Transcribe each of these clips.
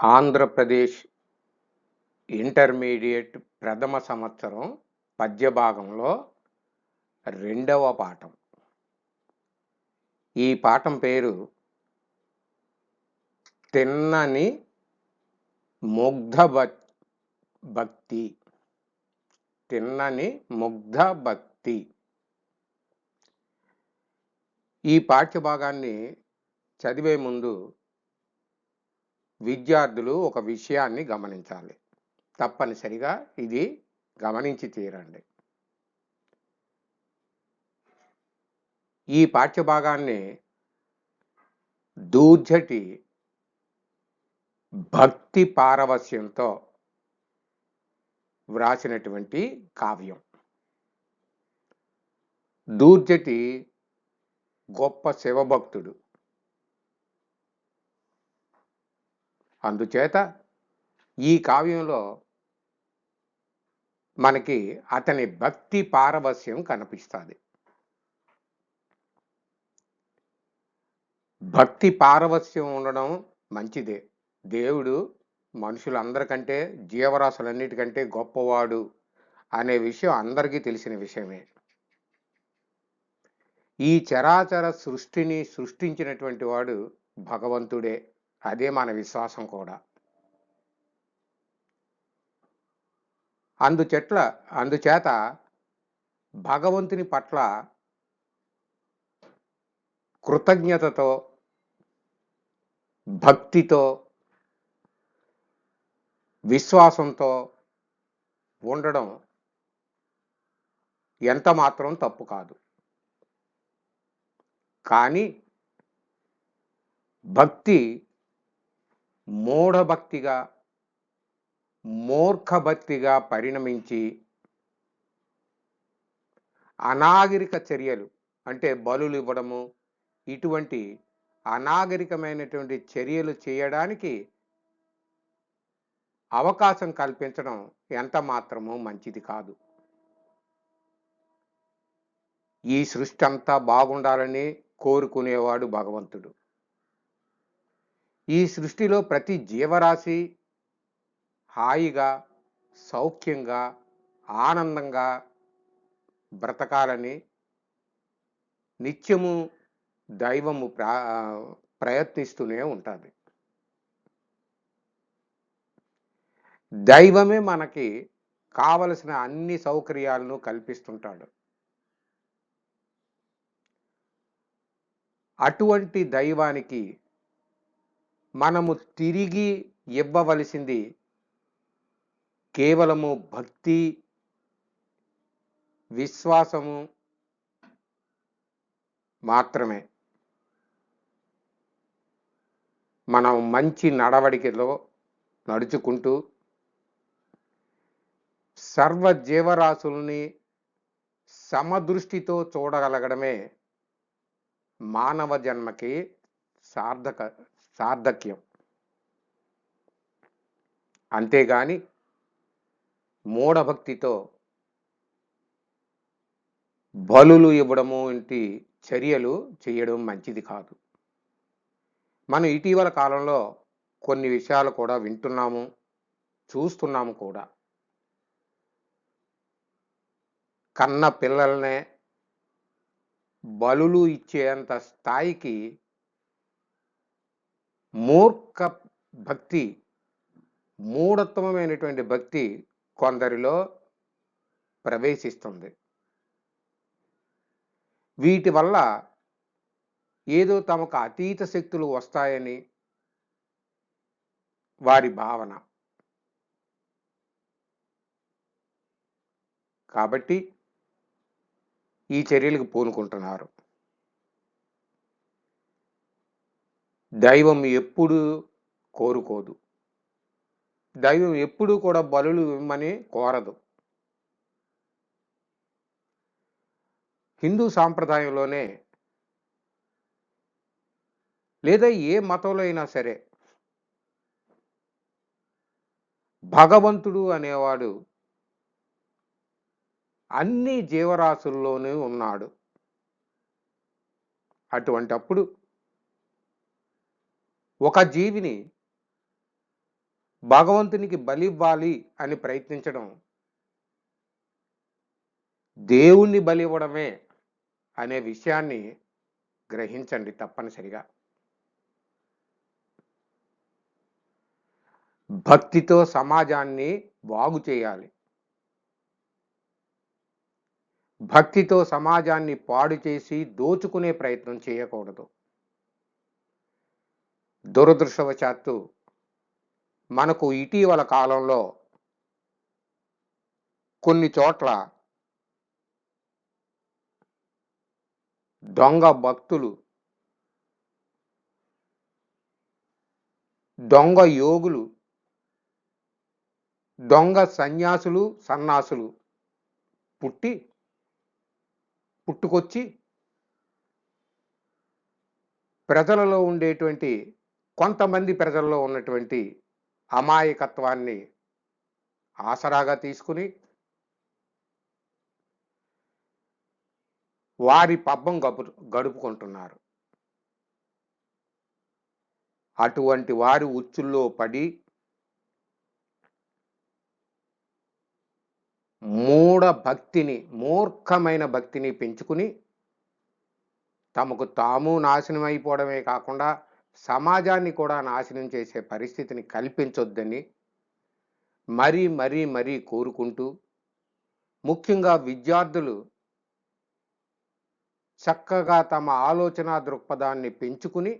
Andhra Pradesh intermediate ప్రథమ సంవత్సరం పద్య భాగంలో రెండవ పాఠం. ఈ పాఠం పేరు తిన్నని ముగ్ధ భక్తి. తిన్నని ముగ్ధ భక్తి. ఈ పాఠ్యభాగాన్ని చదివే ముందు విద్యార్థులు ఒక విషయాన్ని గమనించాలి. తప్పనిసరిగా ఇది గమనించి తీరండి. ఈ పాఠ్యభాగాన్ని దూర్జటి భక్తి పారవస్యంతో వ్రాసినటువంటి కావ్యం. దూర్జటి గొప్ప శివభక్తుడు. అందుచేత ఈ కావ్యంలో మనకి అతని భక్తి పారవస్యం కనిపిస్తుంది. భక్తి పారవస్యం ఉండడం మంచిదే. దేవుడు మనుషులందరికంటే జీవరాశులన్నిటికంటే గొప్పవాడు అనే విషయం అందరికీ తెలిసిన విషయమే. ఈ చరాచర సృష్టిని సృష్టించినటువంటి వాడు భగవంతుడే. అదే మన విశ్వాసం కూడా. అందుచేత భగవంతుని పట్ల కృతజ్ఞతతో, భక్తితో, విశ్వాసంతో ఉండడం ఎంత మాత్రం తప్పు కాదు. కానీ భక్తి మూఢభక్తిగా, మూర్ఖభక్తిగా పరిణమించి అనాగరిక చర్యలు అంటే బలులు ఇవ్వడము, ఇటువంటి అనాగరికమైనటువంటి చర్యలు చేయడానికి అవకాశం కల్పించడం ఎంత మాత్రమూ మంచిది కాదు. ఈ సృష్టి అంతా బాగుండాలని కోరుకునేవాడు భగవంతుడు. ఈ సృష్టిలో ప్రతి జీవరాశి హాయిగా, సౌఖ్యంగా, ఆనందంగా బ్రతకాలని నిత్యము దైవము ప్రయత్నిస్తూనే ఉంటుంది. దైవమే మనకి కావలసిన అన్ని సౌకర్యాలను కల్పిస్తుంటాడు. అటువంటి దైవానికి మనము తిరిగి ఇవ్వవలసింది కేవలము భక్తి, విశ్వాసము మాత్రమే. మనం మంచి నడవడికలో నడుచుకుంటూ సర్వ జీవరాశుల్ని సమదృష్టితో చూడగలగడమే మానవ జన్మకి సార్థక్యం. అంతేగాని మూఢభక్తితో బలులు ఇవ్వడము వంటి చర్యలు చేయడం మంచిది కాదు. మనం ఇటీవల కాలంలో కొన్ని విషయాలు కూడా వింటున్నాము, చూస్తున్నాము కూడా. కన్న పిల్లల్నే బలులు ఇచ్చేంత స్థాయికి మూర్ఖ భక్తి, మూఢత్వమైనటువంటి భక్తి కొందరిలో ప్రవేశిస్తుంది. వీటి వల్ల ఏదో తమకు అతీత శక్తులు వస్తాయని వారి భావన. కాబట్టి ఈ చర్యలకు పూనుకుంటున్నారు. దైవం ఎప్పుడూ కోరుకోదు. దైవం ఎప్పుడూ కూడా బలులు ఇవ్వమని కోరదు. హిందూ సాంప్రదాయంలోనే లేదా ఏ మతంలో అయినా సరే భగవంతుడు అనేవాడు అన్ని జీవరాశుల్లోనూ ఉన్నాడు. అటువంటప్పుడు ఒక జీవిని భగవంతునికి బలివ్వాలి అని ప్రయత్నించడం దేవుణ్ణి బలివ్వడమే అనే విషయాన్ని గ్రహించండి తప్పనిసరిగా. భక్తితో సమాజాన్ని బాగు చేయాలి. భక్తితో సమాజాన్ని పాడు చేసి దోచుకునే ప్రయత్నం చేయకూడదు. దురదృష్టవశాత్తు మనకు ఇటీవల కాలంలో కొన్ని చోట్ల దొంగ భక్తులు, దొంగ యోగులు, దొంగ సన్యాసులు, సన్నాసులు పుట్టుకొచ్చి ప్రజలలో ఉండేటువంటి కొంతమంది ప్రజల్లో ఉన్నటువంటి అమాయకత్వాన్ని ఆసరాగా తీసుకుని వారి పబ్బం గడుపుకుంటున్నారు. అటువంటి వారి ఉచ్చుల్లో పడి మూర్ఖమైన భక్తిని పెంచుకుని తమకు తాము నాశనం అయిపోవడమే కాకుండా సమాజాన్ని కూడా నాశనం చేసే పరిస్థితిని కల్పించొద్దని మరీ కోరుకుంటూ, ముఖ్యంగా విద్యార్థులు చక్కగా తమ ఆలోచన దృక్పథాన్ని పెంచుకుని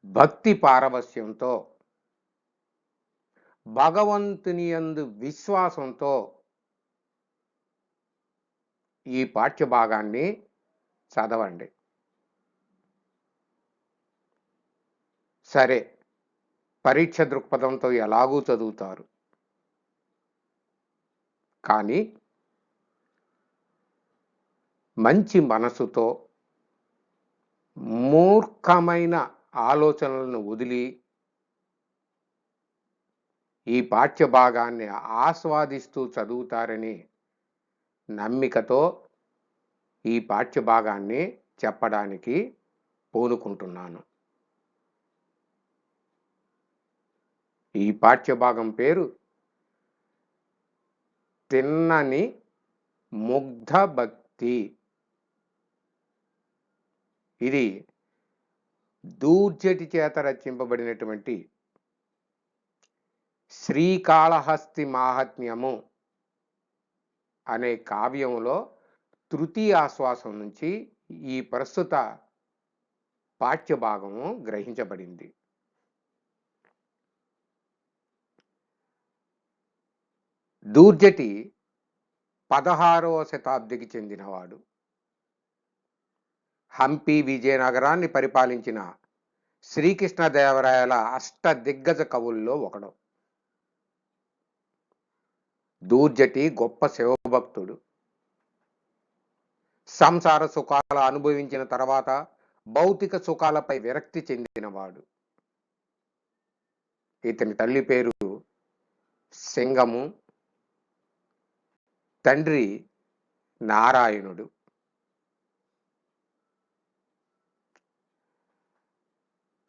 భక్తి పారవస్యంతో, భగవంతుని యందు విశ్వాసంతో ఈ పాఠ్యభాగాన్ని చదవండి. సరే, పరీక్ష దృక్పథంతో ఎలాగూ చదువుతారు, కానీ మంచి మనసుతో మూర్ఖమైన ఆలోచనలను వదిలి ఈ పాఠ్యభాగాన్ని ఆస్వాదిస్తూ చదువుతారని నమ్మికతో ఈ పాఠ్యభాగాన్ని చెప్పడానికి పూనుకుంటున్నాను. ఈ పాఠ్యభాగం పేరు తిన్నని ముగ్ధ భక్తి. ఇది దూర్జటి చేత రచింపబడినటువంటి శ్రీకాళహస్తి మాహాత్మ్యము అనే కావ్యంలో తృతీయ ఆశ్వాసం నుంచి ఈ ప్రస్తుత పాఠ్యభాగము గ్రహించబడింది. దూర్జటి 16వ శతాబ్దికి చెందినవాడు. హంపి విజయనగరాన్ని పరిపాలించిన శ్రీకృష్ణదేవరాయల అష్టదిగ్గజ కవుల్లో ఒకడు. దూర్జటి గొప్ప శివభక్తుడు. సంసార సుఖాలు అనుభవించిన తర్వాత భౌతిక సుఖాలపై విరక్తి చెందినవాడు. ఇతని తల్లి పేరు సింగము, తండ్రి నారాయణుడు.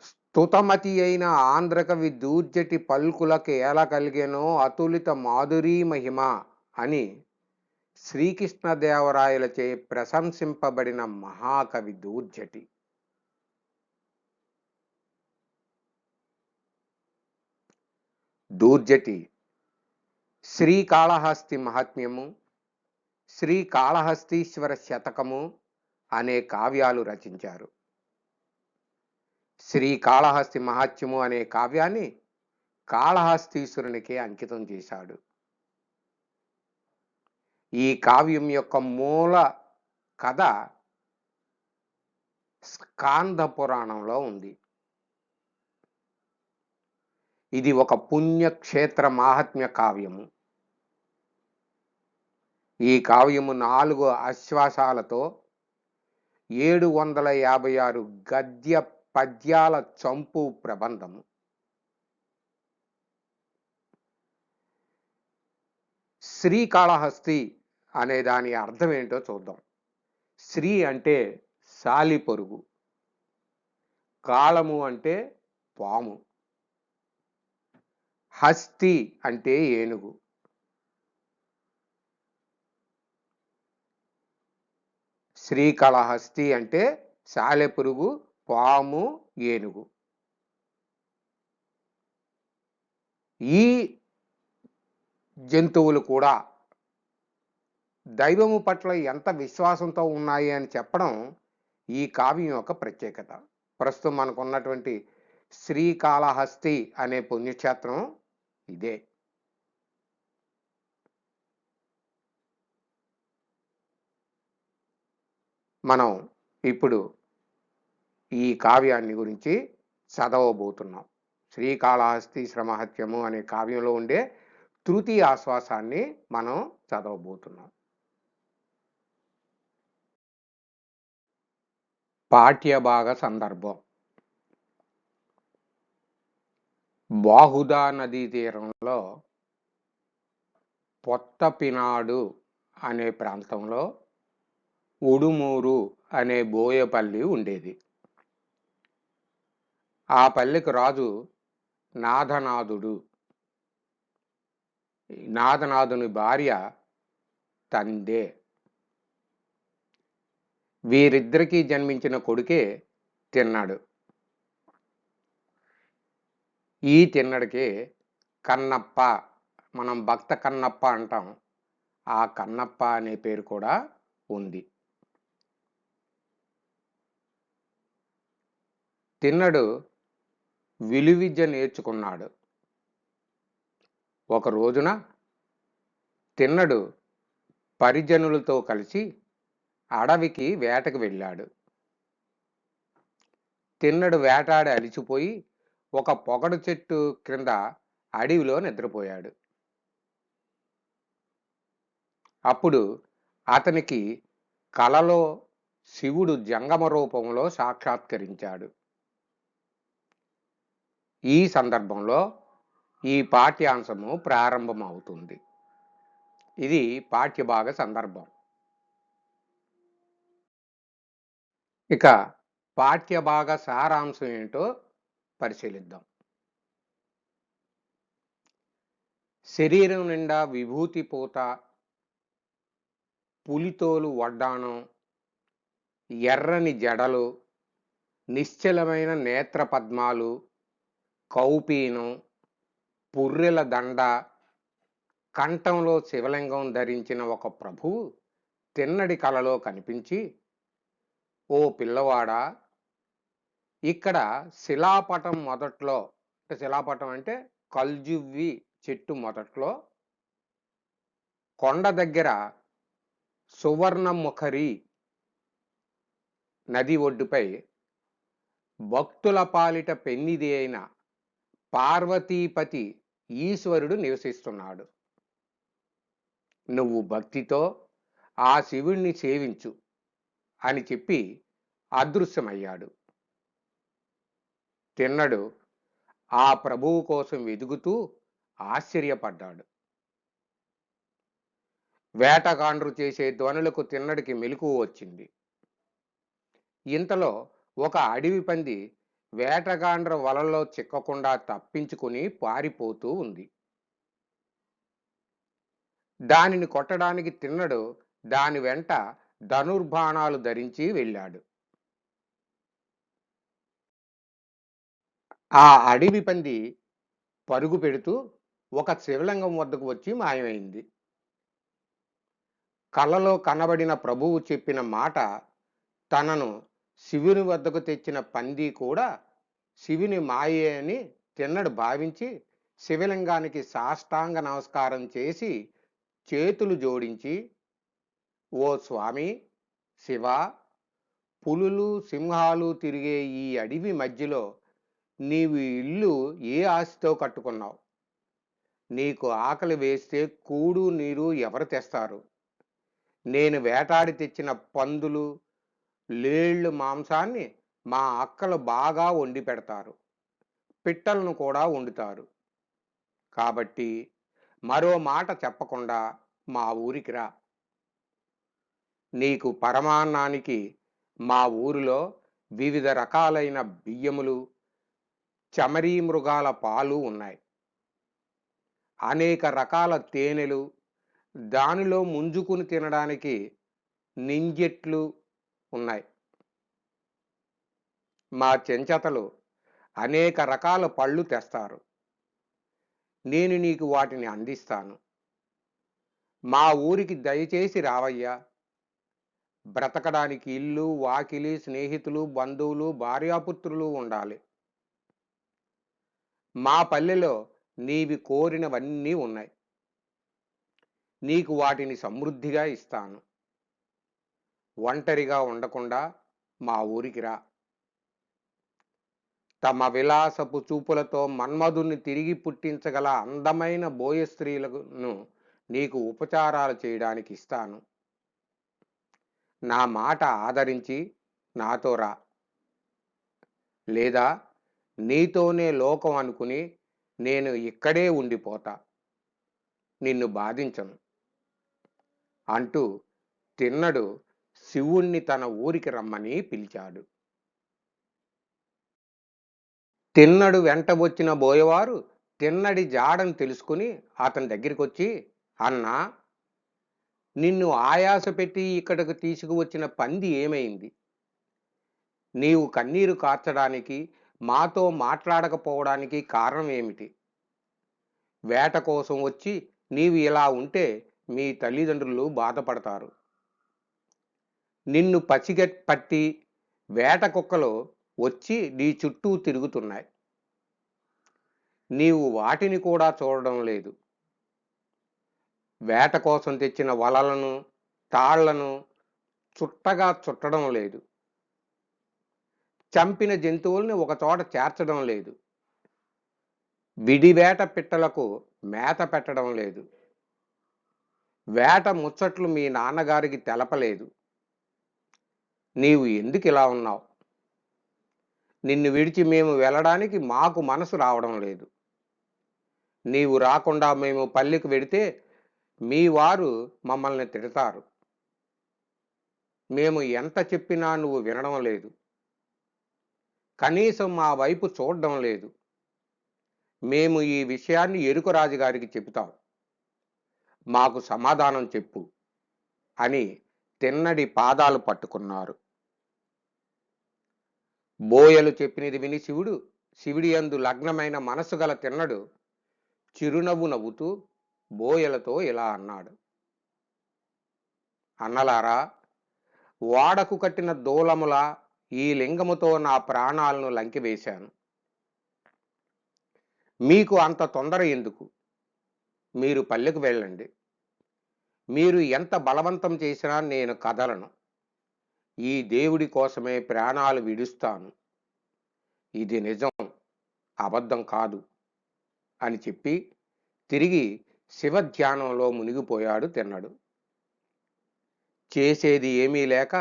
స్తుతమతి అయిన ఆంధ్రకవి దూర్జటి పల్కులకు ఎలా కలిగేనో అతులిత మాధురీ మహిమ అని శ్రీకృష్ణదేవరాయలచే ప్రశంసింపబడిన మహాకవి దూర్జటి. దూర్జటి శ్రీకాళహస్తి మహాత్మ్యము, శ్రీకాళహస్తీశ్వర శతకము అనే కావ్యాలు రచించారు. శ్రీకాళహస్తి మహాత్మ్యము అనే కావ్యాన్ని కాళహస్తీశ్వరునికి అంకితం చేశాడు. ఈ కావ్యం యొక్క మూల కథ స్కాంద పురాణంలో ఉంది. ఇది ఒక పుణ్యక్షేత్ర మాహాత్మ్య కావ్యము. ఈ కావ్యము 4 ఆశ్వాసాలతో 756 గద్య పద్యాల చంపు ప్రబంధము. శ్రీకాళహస్తి అనే దాని అర్థం ఏంటో చూద్దాం. శ్రీ అంటే సాలిపొరుగు, కాళము అంటే పాము. హస్తి అంటే ఏనుగు. శ్రీకాళహస్తి అంటే సాలెపురుగు, పాము, ఏనుగు. ఈ జంతువులు కూడా దైవము పట్ల ఎంత విశ్వాసంతో ఉన్నాయి అని చెప్పడం ఈ కావ్యం యొక్క ప్రత్యేకత. ప్రస్తుతం మనకున్నటువంటి శ్రీకాళహస్తి అనే పుణ్యక్షేత్రం ఇదే. మనం ఇప్పుడు ఈ కావ్యాన్ని గురించి చదవబోతున్నాం. శ్రీకాళహస్తీశ్వర మహత్యము అనే కావ్యంలో ఉండే తృతీయ ఆశ్వాసాన్ని మనం చదవబోతున్నాం. పాఠ్యభాగ సందర్భం. బాహుదా నదీ తీరంలో పొత్తపినాడు అనే ప్రాంతంలో ఉడుమూరు అనే బోయపల్లి ఉండేది. ఆ పల్లెకు రాజు నాథనాథుడు. నాథనాథుని భార్య తందే. వీరిద్దరికీ జన్మించిన కొడుకే తిన్నడు. ఈ తిన్నడికి కన్నప్ప, మనం భక్త కన్నప్ప అంటాం, ఆ కన్నప్ప అనే పేరు కూడా ఉంది. తిన్నడు విలువిద్య నేర్చుకున్నాడు. ఒక రోజున తిన్నడు పరిజనులతో కలిసి అడవికి వేటకు వెళ్ళాడు. తిన్నడు వేటాడి అలిసిపోయి ఒక పొగడు చెట్టు క్రింద అడవిలో నిద్రపోయాడు. అప్పుడు అతనికి కలలో శివుడు జంగమ రూపంలో సాక్షాత్కరించాడు. ఈ సందర్భంలో ఈ పాఠ్యాంశము ప్రారంభమవుతుంది. ఇది పాఠ్యభాగ సందర్భం. ఇక పాఠ్యభాగ సారాంశం ఏంటో పరిశీలిద్దాం. శరీరం నిండా విభూతి పూత, పులితోలు వడ్డాణం, ఎర్రని జడలు, నిశ్చలమైన నేత్ర పద్మాలు, కౌపీనం, పుర్రెల దండ, కంఠంలో శివలింగం ధరించిన ఒక ప్రభువు తిన్నడి కలలో కనిపించి, ఓ పిల్లవాడా, ఇక్కడ శిలాపటం మొదట్లో, శిలాపటం అంటే కల్జువ్వి చెట్టు మొదట్లో కొండ దగ్గర సువర్ణముఖరి నది ఒడ్డుపై భక్తుల పాలిట పెన్నిది అయిన పార్వతీపతి ఈశ్వరుడు నివసిస్తున్నాడు. నువ్వు భక్తితో ఆ శివుణ్ణి సేవించు అని చెప్పి అదృశ్యమయ్యాడు. తిన్నడు ఆ ప్రభువు కోసం వెదుగుతూ ఆశ్చర్యపడ్డాడు. వేటగాండ్రు చేసే ధ్వనులకు తిన్నడికి మెలకువ వచ్చింది. ఇంతలో ఒక అడవి పంది వేటగాండ్ర వలలో చిక్కకుండా తప్పించుకుని పారిపోతూ ఉంది. దానిని కొట్టడానికి తిన్నడు దాని వెంట ధనుర్బాణాలు ధరించి వెళ్ళాడు. ఆ అడవి పంది పరుగు పెడుతూ ఒక శివలింగం వద్దకు వచ్చి మాయమైంది. కలలో కనబడిన ప్రభువు చెప్పిన మాట తనను శివుని వద్దకు తెచ్చిన పంది కూడా శివుని మాయే అని తిన్నడు భావించి శివలింగానికి సాష్టాంగ నమస్కారం చేసి చేతులు జోడించి, ఓ స్వామి శివ, పులులు సింహాలు తిరిగే ఈ అడవి మధ్యలో నీవు ఇల్లు ఏ ఆశతో కట్టుకున్నావు? నీకు ఆకలి వేస్తే కూడు నీరు ఎవరు తెస్తారు? నేను వేటాడి తెచ్చిన పందులు, లేళ్ళు మాంసాన్ని మా అక్కలు బాగా వండి పెడతారు, పిట్టలను కూడా వండుతారు. కాబట్టి మరో మాట చెప్పకుండా మా ఊరికి రా. నీకు పరమాన్నానికి మా ఊరిలో వివిధ రకాలైన బియ్యములు, చమరీ మృగాల పాలు ఉన్నాయి. అనేక రకాల తేనెలు, దానిలో ముంజుకుని తినడానికి నింజెట్లు ఉన్నాయి. మా చెంచతలు అనేక రకాల పళ్ళు తెస్తారు. నేను నీకు వాటిని అందిస్తాను. మా ఊరికి దయచేసి రావయ్యా. బ్రతకడానికి ఇల్లు, వాకిలి, స్నేహితులు, బంధువులు, భార్యాపుత్రులు ఉండాలి. మా పల్లెలో నీవి కోరినవన్నీ ఉన్నాయి. నీకు వాటిని సమృద్ధిగా ఇస్తాను. ఒంటరిగా ఉండకుండా మా ఊరికి రా. తమ విలాసపు చూపులతో మన్మధుని తిరిగి పుట్టించగల అందమైన బోయ స్త్రీలను నీకు ఉపచారాలు చేయడానికి ఇస్తాను. నా మాట ఆదరించి నాతో రా. లేదా నీతోనే లోకం అనుకుని నేను ఇక్కడే ఉండిపోతా. నిన్ను బాధించను అంటూ తిన్నడు శివుణ్ణి తన ఊరికి రమ్మని పిలిచాడు. తిన్నడు వెంట వచ్చిన బోయవారు తిన్నడి జాడను తెలుసుకుని అతని దగ్గరికి వచ్చి, అన్నా, నిన్ను ఆయాస పెట్టి ఇక్కడికి తీసుకువచ్చిన పంది ఏమైంది? నీవు కన్నీరు కార్చడానికి, మాతో మాట్లాడకపోవడానికి కారణం ఏమిటి? వేట కోసం వచ్చి నీవు ఇలా ఉంటే మీ తల్లిదండ్రులు బాధపడతారు. నిన్ను పట్టి వేట కుక్కలు వచ్చి నీ చుట్టూ తిరుగుతున్నాయి. నీవు వాటిని కూడా చూడడం లేదు. వేట కోసం తెచ్చిన వలలను, తాళ్లను చుట్టగా చుట్టడం లేదు. చంపిన జంతువుల్ని ఒకచోట చేర్చడం లేదు. విడివేట పిట్టలకు మేత పెట్టడం లేదు. వేట ముచ్చట్లు మీ నాన్నగారికి తెలపలేదు. నీవు ఎందుకు ఇలా ఉన్నావు? నిన్ను విడిచి మేము వెళ్ళడానికి మాకు మనసు రావడం లేదు. నీవు రాకుండా మేము పల్లెకు వెడితే మీ వారు మమ్మల్ని తిడతారు. మేము ఎంత చెప్పినా నువ్వు వినడం లేదు. కనీసం మా వైపు చూడడం లేదు. మేము ఈ విషయాన్ని ఎరుక రాజుగారికి చెబుతాం. మాకు సమాధానం చెప్పు అని తిన్నడి పాదాలు పట్టుకున్నారు. బోయలు చెప్పినది విని శివుడి యందు లగ్నమైన మనసు గల తిన్నడు చిరునవ్వు నవ్వుతూ బోయలతో ఇలా అన్నాడు. అన్నలారా, వాడకు కట్టిన దూలముల ఈ లింగముతో నా ప్రాణాలను లంకివేశాను. మీకు అంత తొందర ఎందుకు? మీరు పల్లెకు వెళ్ళండి. మీరు ఎంత బలవంతం చేసినా నేను కదలను. ఈ దేవుడి కోసమే ప్రాణాలు విడుస్తాను. ఇది నిజం, అబద్ధం కాదు అని చెప్పి తిరిగి శివధ్యానంలో మునిగిపోయాడు తిన్నడు. చేసేది ఏమీ లేక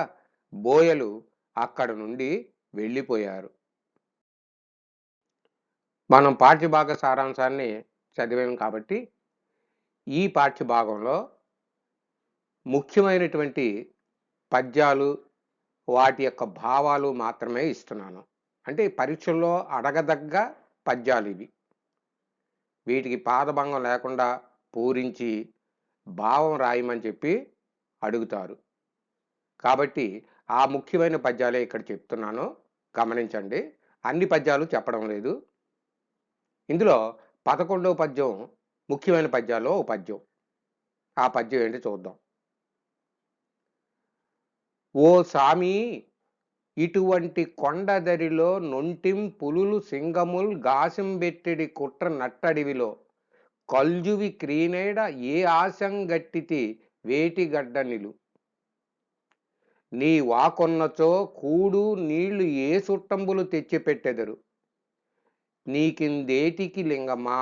బోయలు అక్కడి నుండి వెళ్ళిపోయారు. మనం పాఠ్యభాగ సారాంశాన్ని చదివాం కాబట్టి ఈ పాఠ్యభాగంలో ముఖ్యమైనటువంటి పద్యాలు, వాటి యొక్క భావాలు మాత్రమే ఇస్తున్నాను. అంటే పరీక్షల్లో అడగదగ్గ పద్యాలు ఇవి. వీటికి పాదభంగం లేకుండా పూరించి భావం రాయమని చెప్పి అడుగుతారు. కాబట్టి ఆ ముఖ్యమైన పద్యాలే ఇక్కడ చెప్తున్నాను, గమనించండి. అన్ని పద్యాలు చెప్పడం లేదు. ఇందులో 11వ పద్యం ముఖ్యమైన పద్యాల్లో ఓ పద్యం. ఆ పద్యం ఏంటి చూద్దాం. ఓ సామి, ఇటువంటి కొండదరిలో నొంటిం పులులు సింగముల్ గాసింబెట్టెడి కుట్ర నట్టడివిలో కల్జువి క్రీనేడ ఏ ఆశంగట్టితి వేటిగడ్డనిలు. నీ వాకొన్నచో కూడు నీళ్లు ఏ సుట్టంబులు తెచ్చిపెట్టెదరు. నీకిందేటికి లింగమా,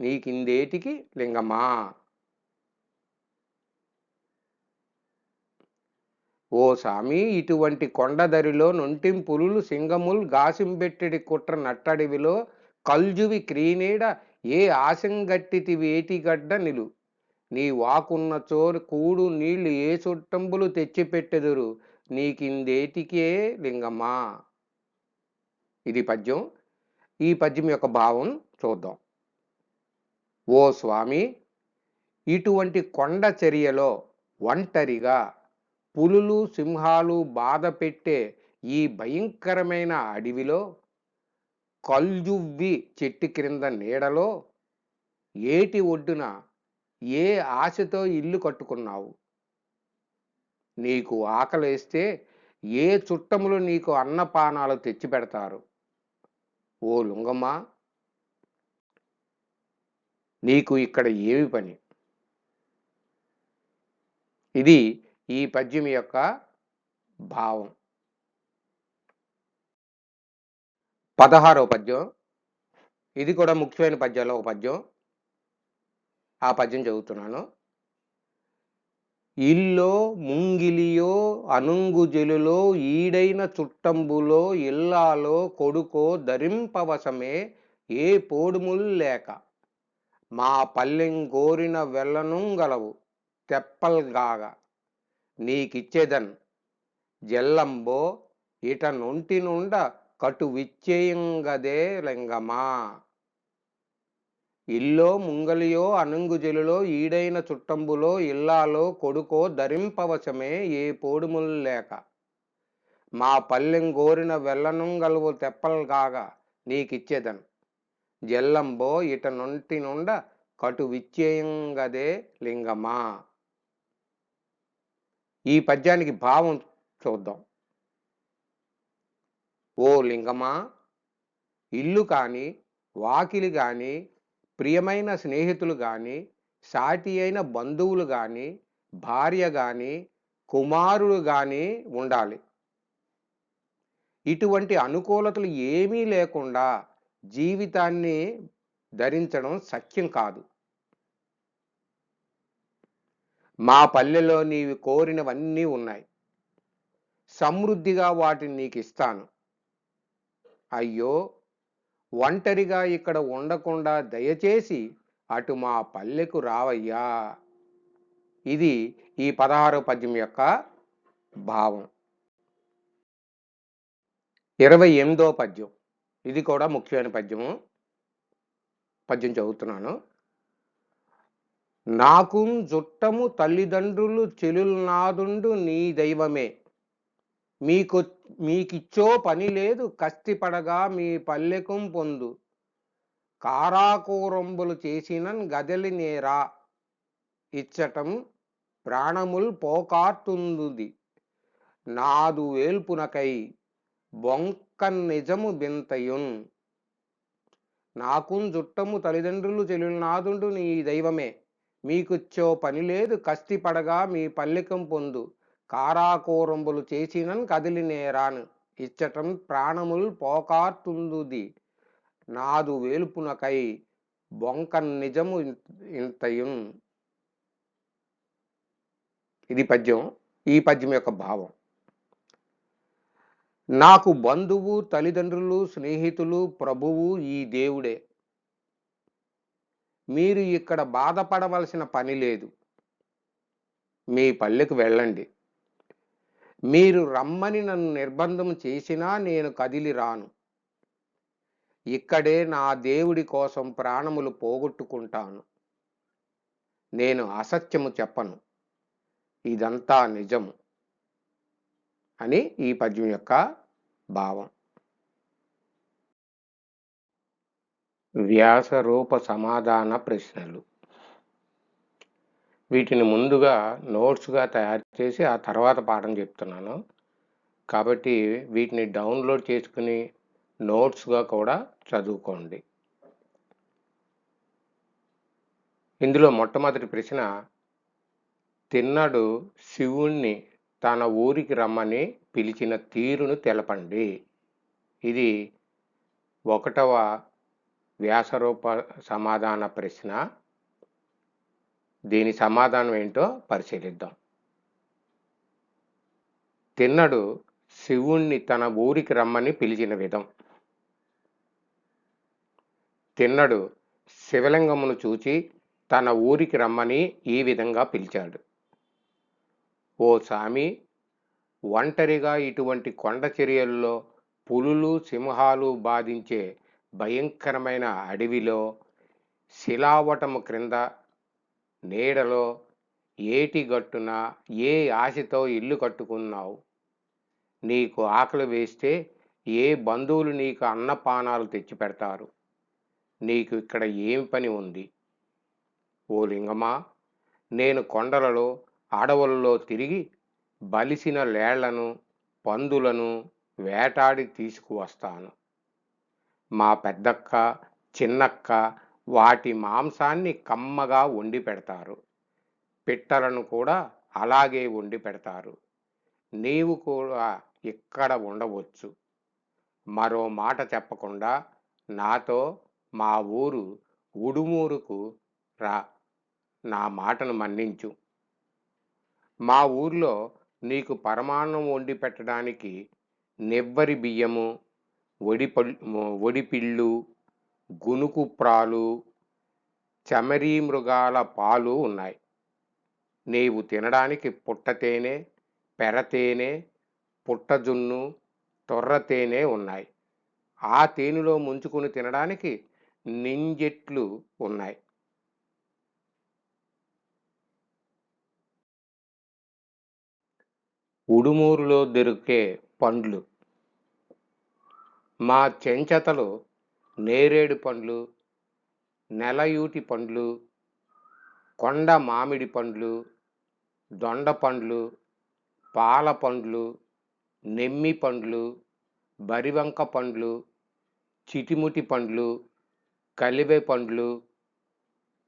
నీకిందేటికి లింగమా. ఓ సామి, ఇటువంటి కొండదరిలో నొంటిం పులులు సింగముల్ గాసింబెట్టెడి కుట్ర నట్టడివిలో కల్జువి క్రీనేడ ఏ ఆశంగట్టితి వేటిగడ్డ నిలు. నీ వాకున్నచో కూడు నీళ్లు ఏ చుట్టంబులు తెచ్చిపెట్టెదురు. నీకిందేటికే లింగమా. ఇది పద్యం. ఈ పద్యం యొక్క భావం చూద్దాం. ఓ స్వామి, ఇటువంటి కొండ చర్యలో ఒంటరిగా పులులు సింహాలు బాధ పెట్టే ఈ భయంకరమైన అడవిలో కల్జువ్వి చెట్టు క్రింద నీడలో ఏటి ఒడ్డున ఏ ఆశతో ఇల్లు కట్టుకున్నావు? నీకు ఆకలేస్తే ఏ చుట్టములు నీకు అన్నపానాలు తెచ్చిపెడతారు? ఓ లుంగమ్మ, నీకు ఇక్కడ ఏమి పని? ఇది ఈ పద్యం యొక్క భావం. 16వ పద్యం. ఇది కూడా ముఖ్యమైన పద్యాల్లో ఒక పద్యం. ఆ పద్యం చదువుతున్నాను. ఇల్లో ముంగిలియో అనుంగుజెలులో ఈడైన చుట్టంబులో ఇల్లాలో కొడుకో ధరింపవశమే ఏ పోడుముల్ లేక మా పల్లెంగోరిన వెల్లనుంగలవు తెప్పల్గాగ నీకిచ్చేదన్ జెల్లంబో ఇట నొంటి నుండ కటు విచ్చేయంగదే లింగమా. ఇల్లో ముంగలియో అనుంగుజెలులో ఈడైన చుట్టంబులో ఇల్లాలో కొడుకో ధరింపవశమే ఏ పోడుముల్ లేక మా పల్లెంగోరిన వెల్లనుంగలవు తెప్పల్గాగా నీకిచ్చేదన్ జెల్లంబో ఇట నొంటి నుండ కటు విచ్చేయంగదే లింగమా. ఈ పద్యానికి భావం చూద్దాం. ఓ లింగమా, ఇల్లు కానీ వాకిలి కానీ ప్రియమైన స్నేహితులు కానీ సాటి అయిన బంధువులు కానీ భార్య కానీ కుమారుడు కానీ ఉండాలి. ఇటువంటి అనుకూలతలు ఏమీ లేకుండా జీవితాన్ని ధరించడం సఖ్యం కాదు. మా పల్లెలో నీవు కోరినవన్నీ ఉన్నాయి. సమృద్ధిగా వాటిని నీకు ఇస్తాను. అయ్యో, ఒంటరిగా ఇక్కడ ఉండకుండా దయచేసి అటు మా పల్లెకు రావయ్యా. ఇది ఈ 16వ పద్యం యొక్క భావం. 28వ పద్యం. ఇది కూడా ముఖ్యమైన పద్యము. పద్యం చదువుతున్నాను. నాకు జుట్టము తల్లిదండ్రులు చెలుల్నాదుండు నీ దైవమే మీకిచ్చో పని లేదు కస్తిపడగా మీ పల్లెకం పొందు కారాకూరంబులు చేసినన్ గదలి నేరా ఇచ్చటం ప్రాణముల్ పోకార్తుందుది నాదు వేల్పునకై బొంకన్ నిజము బింతయున్. నాకున్ జుట్టము తల్లిదండ్రులు చెలుల్నాదుండు నీ దైవమే మీకిచ్చో పని లేదు కస్తిపడగా మీ పల్లెకం పొందు కారాకూరంబులు చేసినన్ కదిలి నేరాన్ ఇచ్చటం ప్రాణముల్ పోకార్తుందుది నాదు వేల్పునకై బొంకన్ నిజము ఇంతయున్. ఇది పద్యం. ఈ పద్యం యొక్క భావం. నాకు బంధువు తల్లిదండ్రులు స్నేహితులు ప్రభువు ఈ దేవుడే. మీరు ఇక్కడ బాధపడవలసిన పని లేదు. మీ పల్లెకు వెళ్ళండి. మీరు రమ్మని నన్ను నిర్బంధం చేసినా నేను కదిలి రాను. ఇక్కడే నా దేవుడి కోసం ప్రాణములు పోగొట్టుకుంటాను. నేను అసత్యము చెప్పను. ఇదంతా నిజము అని ఈ పద్యం యొక్క భావం. వ్యాసరూప సమాధాన ప్రశ్నలు. వీటిని ముందుగా నోట్స్గా తయారు చేసి ఆ తర్వాత పాఠం చెప్తున్నాను. కాబట్టి వీటిని డౌన్లోడ్ చేసుకుని నోట్స్గా కూడా చదువుకోండి. ఇందులో మొట్టమొదటి ప్రశ్న, తిన్నడు శివుణ్ణి తన ఊరికి రమ్మని పిలిచిన తీరును తెలపండి. ఇది 1వ వ్యాసరూప సమాధాన ప్రశ్న. దీని సమాధానం ఏంటో పరిశీలిద్దాం. తిన్నడు శివుణ్ణి తన ఊరికి రమ్మని పిలిచిన విధం. తిన్నడు శివలింగమును చూచి తన ఊరికి రమ్మని ఈ విధంగా పిలిచాడు. ఓ సామి, ఒంటరిగా ఇటువంటి కొండ చర్యల్లో పులులు సింహాలు బాధించే భయంకరమైన అడవిలో శిలావటము క్రింద నీడలో ఏటి గట్టున ఏ ఆశతో ఇల్లు కట్టుకున్నావు? నీకు ఆకలి వేస్తే ఏ బంధువులు నీకు అన్నపానాలు తెచ్చిపెడతారు? నీకు ఇక్కడ ఏం పని ఉంది? ఓ లింగమా, నేను కొండలలో అడవులలో తిరిగి బలిసిన లేళ్లను పందులను వేటాడి తీసుకువస్తాను. మా పెద్దక్క చిన్నక్క వాటి మాంసాన్ని కమ్మగా వండి పెడతారు. పిట్టలను కూడా అలాగే వండి పెడతారు. నీవు కూడా ఇక్కడ ఉండవచ్చు. మరో మాట చెప్పకుండా నాతో మా ఊరు ఉడుమూరుకు రా. నా మాటను మన్నించు. మా ఊర్లో నీకు పరమాన్నం వండి పెట్టడానికి నివ్వరి బియ్యము, ఒడిపిళ్ళు, గునుకుప్రాలు, చెమరీ మృగాల పాలు ఉన్నాయి. నీవు తినడానికి పుట్టతేనె, పెరతేనె, పుట్టజున్ను, తొర్రతేనె ఉన్నాయి. ఆ తేనెలో ముంచుకుని తినడానికి నింజెట్లు ఉన్నాయి. ఉడుమూరులో దొరికే పండ్లు: మా చెంచతలు నేరేడు పండ్లు, నెలయూటి పండ్లు, కొండ మామిడి పండ్లు, దొండ పండ్లు, పాల పండ్లు, నెమ్మి పండ్లు, బరివంక పండ్లు, చిటిముటి పండ్లు, కలివె పండ్లు,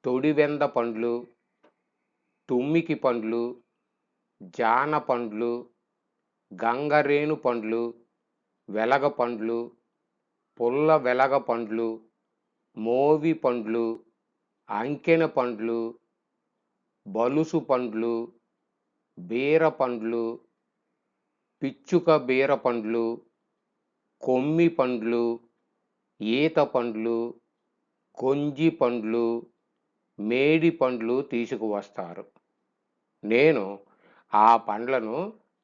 తొడివెంద పండ్లు, తుమ్మికి పండ్లు, జాన పండ్లు, గంగరేణు పండ్లు, వెలగ పండ్లు, పుల్ల వెలగ పండ్లు, మోవి పండ్లు, అంకెన పండ్లు, బలుసు పండ్లు, బీర పండ్లు, పిచ్చుక బీర పండ్లు, కొమ్మి పండ్లు, ఈత పండ్లు, కొంజి పండ్లు, మేడి పండ్లు తీసుకువస్తారు. నేను ఆ పండ్లను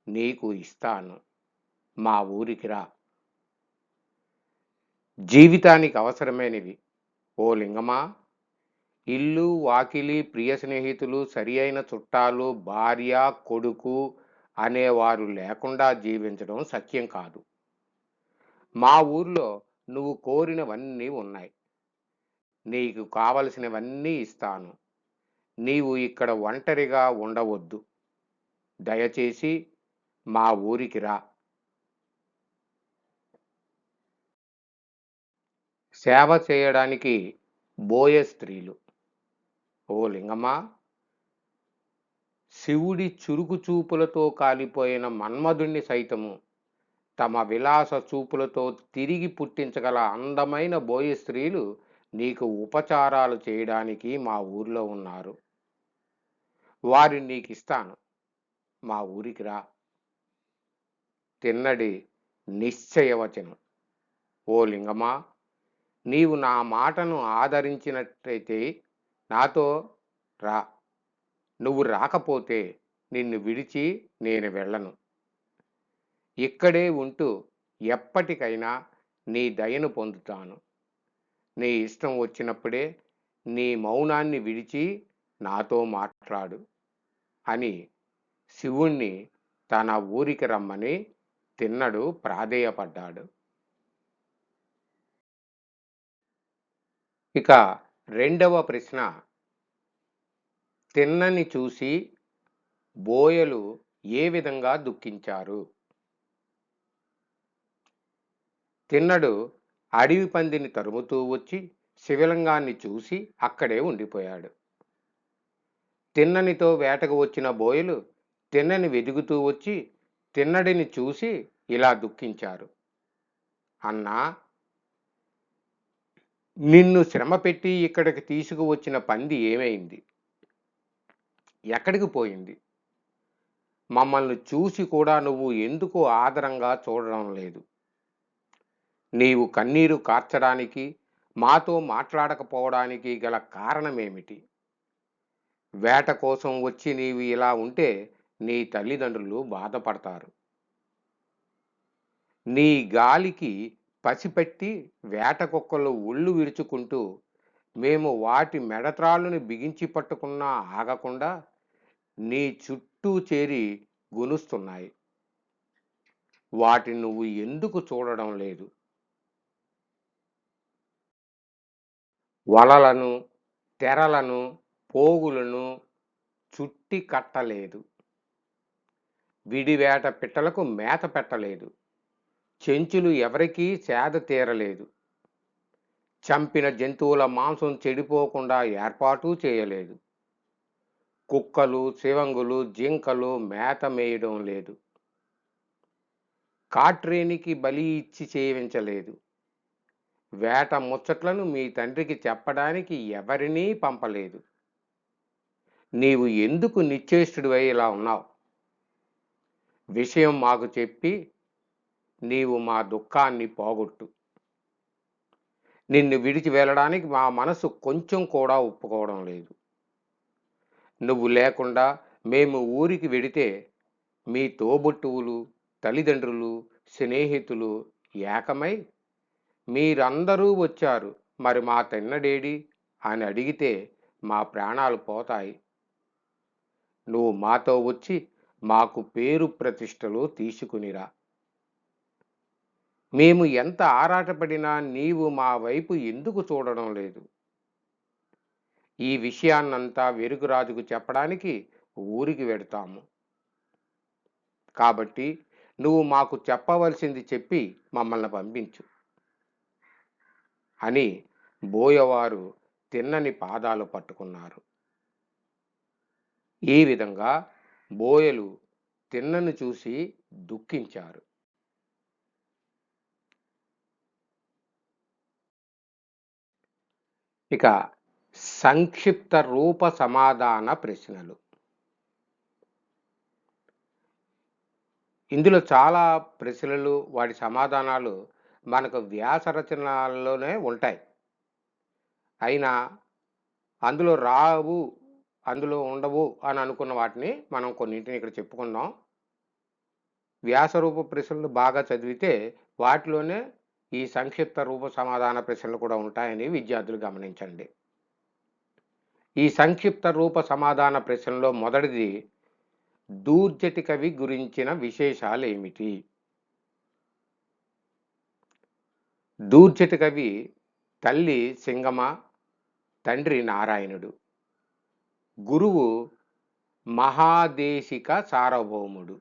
నీకు ఇస్తాను. మా ఊరికి రా. జీవితానికి అవసరమైనవి. ఓ లింగమా, ఇల్లు వాకిలి ప్రియ స్నేహితులు సరి అయిన చుట్టాలు భార్య కొడుకు అనేవారు లేకుండా జీవించడం సత్యం కాదు. మా ఊర్లో నువ్వు కోరినవన్నీ ఉన్నాయి. నీకు కావలసినవన్నీ ఇస్తాను. నీవు ఇక్కడ ఒంటరిగా ఉండవద్దు. దయచేసి మా ఊరికి రా. సేవ చేయడానికి బోయ స్త్రీలు: ఓ లింగమా, శివుడి చురుకు చూపులతో కాలిపోయిన మన్మధుణ్ణి సైతము తమ విలాస చూపులతో తిరిగి పుట్టించగల అందమైన బోయ స్త్రీలు నీకు ఉపచారాలు చేయడానికి మా ఊర్లో ఉన్నారు. వారిని నీకు ఇస్తాను. మా ఊరికి రా. తిన్నడి నిశ్చయవచనం: ఓ లింగమా, నీవు నా మాటను ఆదరించినట్లయితే నాతో రా. నువ్వు రాకపోతే నిన్ను విడిచి నేను వెళ్ళను. ఇక్కడే ఉంటూ ఎప్పటికైనా నీ దయను పొందుతాను. నీ ఇష్టం వచ్చినప్పుడే నీ మౌనాన్ని విడిచి నాతో మాట్లాడు అని శివుణ్ణి తన ఊరికి రమ్మని తిన్నడు ప్రాధేయపడ్డాడు. ఇక రెండవ ప్రశ్న: తిన్నని చూసి బోయలు ఏ విధంగా దుఃఖించారు? తిన్నడు అడవి పందిని తరుముతూ వచ్చి శివలింగాన్ని చూసి అక్కడే ఉండిపోయాడు. తిన్ననితో వేటకు వచ్చిన బోయలు తిన్నని వెదుగుతూ వచ్చి తిన్నడిని చూసి ఇలా దుఃఖించారు: అన్నా, నిన్ను శ్రమ పెట్టి ఇక్కడికి తీసుకువచ్చిన పంది ఏమైంది? ఎక్కడికి పోయింది? మమ్మల్ని చూసి కూడా నువ్వు ఎందుకు ఆదరంగా చూడడం లేదు? నీవు కన్నీరు కార్చడానికి మాతో మాట్లాడకపోవడానికి గల కారణమేమిటి? వేట కోసం వచ్చి నీవు ఇలా ఉంటే నీ తల్లిదండ్రులు బాధపడతారు. నీ గాలికి పసిపెట్టి వేట కుక్కలు ఒళ్ళు విరుచుకుంటూ మేము వాటి మెడత్రాళ్ళను బిగించి పట్టుకున్నా ఆగకుండా నీ చుట్టూ చేరి గునుస్తున్నాయి. వాటిని నువ్వు ఎందుకు చూడడం లేదు? వలలను, తెరలను, పోగులను చుట్టి కట్టలేదు. విడివేట పిట్టలకు మేత పెట్టలేదు. చెంచులు ఎవరికీ సేద తీరలేదు. చంపిన జంతువుల మాంసం చెడిపోకుండా ఏర్పాటు చేయలేదు. కుక్కలు, సివంగులు, జింకలు మేత మేయడం లేదు. కాట్రేనికి బలి ఇచ్చి సేవించలేదు. వేట ముచ్చట్లను మీ తండ్రికి చెప్పడానికి ఎవరినీ పంపలేదు. నీవు ఎందుకు నిశ్చేష్టుడివై ఇలా ఉన్నావు? విషయం మాకు చెప్పి నీవు మా దుఃఖాన్ని పోగొట్టు. నిన్ను విడిచి వెళ్ళడానికి మా మనసు కొంచెం కూడా ఒప్పుకోవడం లేదు. నువ్వు లేకుండా మేము ఊరికి వెడితే మీ తోబుట్టువులు, తల్లిదండ్రులు, స్నేహితులు ఏకమై మీరందరూ వచ్చారు, మరి మా తిన్నడేడి అని అడిగితే మా ప్రాణాలు పోతాయి. నువ్వు మాతో వచ్చి మాకు పేరు ప్రతిష్టలు తీసుకునిరా. మేము ఎంత ఆరాటపడినా నీవు మా వైపు ఎందుకు చూడడం లేదు? ఈ విషయాన్నంతా వెరుకురాజుకు చెప్పడానికి ఊరికి వెడతాము. కాబట్టి నువ్వు మాకు చెప్పవలసింది చెప్పి మమ్మల్ని పంపించు అని బోయవారు తిన్నని పాదాలు పట్టుకున్నారు. ఈ విధంగా బోయలు తిన్నను చూసి దుఃఖించారు. ఇక సంక్షిప్త రూప సమాధాన ప్రశ్నలు. ఇందులో చాలా ప్రశ్నలు, వాటి సమాధానాలు మనకు వ్యాస రచనల్లోనే ఉంటాయి. అయినా అందులో రావు, అందులో ఉండవు అని అనుకున్న వాటిని మనం కొన్నింటిని ఇక్కడ చెప్పుకుందాం. వ్యాసరూప ప్రశ్నలు బాగా చదివితే వాటిలోనే ఈ సంక్షిప్త రూప సమాధాన ప్రశ్నలు కూడా ఉంటాయని విద్యార్థులు గమనించండి. ఈ సంక్షిప్త రూప సమాధాన ప్రశ్నలో మొదటిది, దూర్జటి కవి గురించిన విశేషాలు ఏమిటి? దూర్జటి కవి తల్లి సింగమ, తండ్రి నారాయణుడు. గురువు మహాదేశిక సార్వభౌముడు.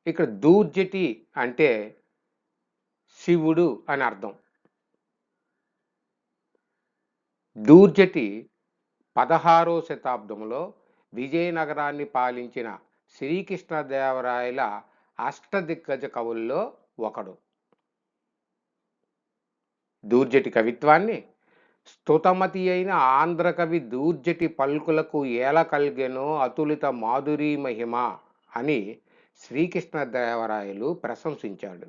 ఇక్కడ దూర్జటి అంటే శివుడు అని అర్థం. దూర్జటి 16వ శతాబ్దంలో విజయనగరాన్ని పాలించిన శ్రీకృష్ణదేవరాయల అష్టదిగ్గజ కవుల్లో ఒకడు. దూర్జటి కవిత్వాన్ని స్తుతమతి అయిన ఆంధ్రకవి దూర్జటి పల్కులకు ఏల కల్గెనో అతులిత మాధురీ మహిమ అని శ్రీకృష్ణదేవరాయలు ప్రశంసించాడు.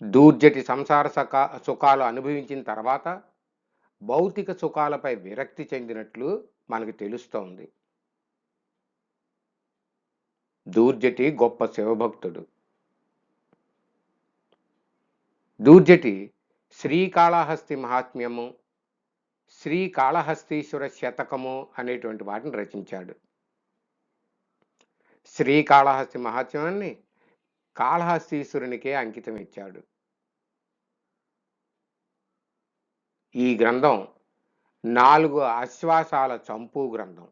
దూర్జటి సంసార సుఖాలు అనుభవించిన తర్వాత భౌతిక సుఖాలపై విరక్తి చెందినట్లు మనకు తెలుస్తోంది. దూర్జటి గొప్ప శివభక్తుడు. దూర్జటి శ్రీకాళహస్తి మహాత్మ్యము, శ్రీకాళహస్తీశ్వర శతకము అనేటువంటి వాటిని రచించాడు. శ్రీకాళహస్తి మహాత్మ్యాన్ని కాళహస్తీశ్వరునికే అంకితం ఇచ్చాడు. ఈ గ్రంథం 4 ఆశ్వాసాల చంపు గ్రంథం.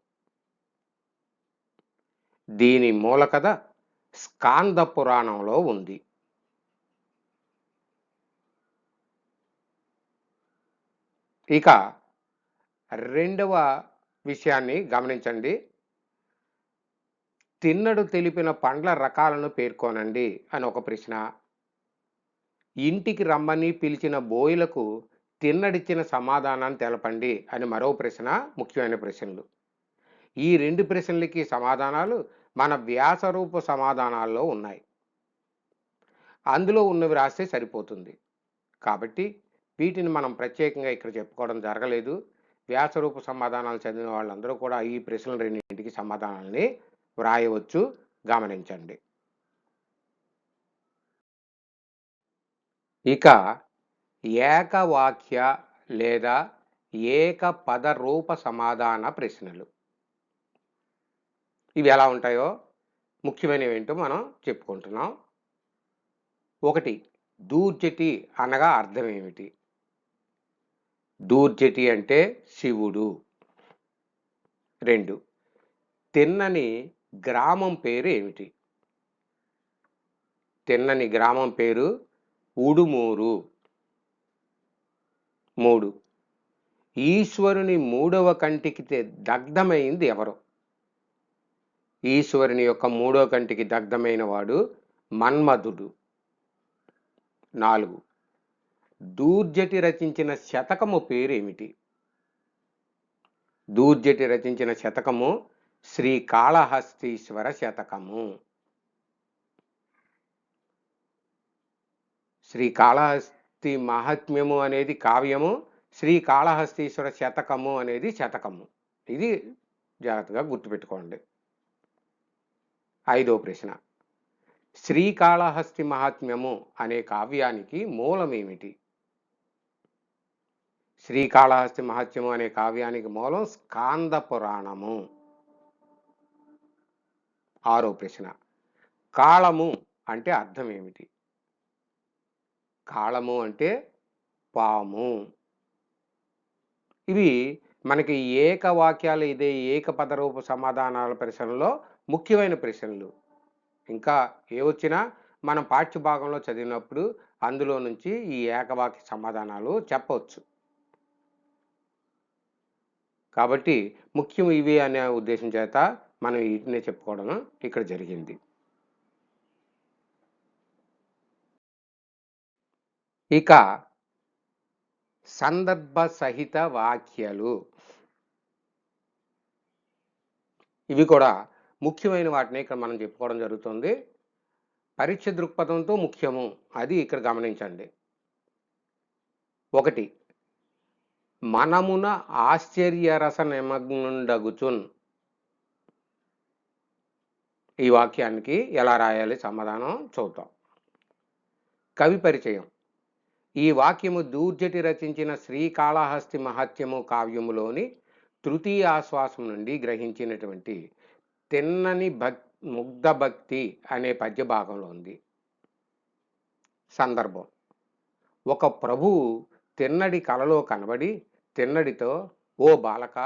దీని మూల కథ స్కాంద పురాణంలో ఉంది. ఇక రెండవ విషయాన్ని గమనించండి. తిన్నడు తెలిపిన పండ్ల రకాలను పేర్కొనండి అని ఒక ప్రశ్న. ఇంటికి రమ్మని పిలిచిన బోయిలకు తిన్నడిచ్చిన సమాధానాన్ని తెలపండి అని మరో ప్రశ్న ముఖ్యమైన ప్రశ్నలు. ఈ 2 ప్రశ్నలకి సమాధానాలు మన వ్యాసరూప సమాధానాల్లో ఉన్నాయి. అందులో ఉన్నవి రాస్తే సరిపోతుంది. కాబట్టి వీటిని మనం ప్రత్యేకంగా ఇక్కడ చెప్పుకోవడం జరగలేదు. వ్యాసరూప సమాధానాలు చదివిన వాళ్ళందరూ కూడా ఈ ప్రశ్నలు రెండింటికి సమాధానాలని వ్రాయవచ్చు. గమనించండి. ఇక ఏకవాక్య లేదా ఏకపద రూప సమాధాన ప్రశ్నలు ఇవి ఎలా ఉంటాయో ముఖ్యమైనవేంటో మనం చెప్పుకుంటున్నాం. 1. దూర్జటి అనగా అర్థం ఏమిటి? దూర్జటి అంటే శివుడు. 2. తిన్నని గ్రామం పేరు ఏమిటి? తిన్నని గ్రామం పేరు ఉడుమూరు. 3. ఈశ్వరుని మూడవ కంటికి దగ్ధమైంది ఎవరు? ఈశ్వరుని యొక్క మూడవ కంటికి దగ్ధమైన వాడు మన్మధుడు. 4. దూర్జటి రచించిన శతకము పేరేమిటి? దూర్జటి రచించిన శతకము శ్రీకాళహస్తీశ్వర శతకము. శ్రీకాళహస్తి మహాత్మ్యము అనేది కావ్యము, శ్రీకాళహస్తీశ్వర శతకము అనేది శతకము. ఇది జాగ్రత్తగా గుర్తుపెట్టుకోండి. 5వ ప్రశ్న, శ్రీకాళహస్తి మహాత్మ్యము అనే కావ్యానికి మూలమేమిటి? శ్రీకాళహస్తి మహాత్మ్యము అనే కావ్యానికి మూలం స్కాంద పురాణము. 6వ ప్రశ్న, కాళము అంటే అర్థం ఏమిటి? కాళము అంటే పాము. ఇవి మనకి ఏకవాక్యాలు ఇదే ఏకపద రూప సమాధానాల ప్రశ్నలో ముఖ్యమైన ప్రశ్నలు. ఇంకా ఏవొచ్చినా మనం పాఠ్య భాగంలో చదివినప్పుడు అందులో నుంచి ఈ ఏకవాక్య సమాధానాలు చెప్పవచ్చు. కాబట్టి ముఖ్యం ఇవి అనే ఉద్దేశం చేత మనం వీటినే చెప్పుకోవడం ఇక్కడ జరిగింది. ఇక సందర్భ సహిత వాక్యాలు ఇవి కూడా ముఖ్యమైన వాటిని ఇక్కడ మనం చెప్పుకోవడం జరుగుతుంది. పరీక్ష దృక్పథంతో ముఖ్యము అది ఇక్కడ గమనించండి. 1. మనమున ఆశ్చర్యరస నిమగ్నుండగుచున్. ఈ వాక్యానికి ఎలా రాయాలి సమాధానం చూద్దాం. కవి పరిచయం. ఈ వాక్యము దూర్జటి రచించిన శ్రీకాళహస్తి మహాత్మ్యము కావ్యములోని తృతీయ ఆశ్వాసం నుండి గ్రహించినటువంటి తిన్నని ముగ్ధ భక్తి అనే పద్య భాగంలో ఉంది. సందర్భం. ఒక ప్రభువు తిన్నడి కలలో కనబడి తిన్నడితో, ఓ బాలక,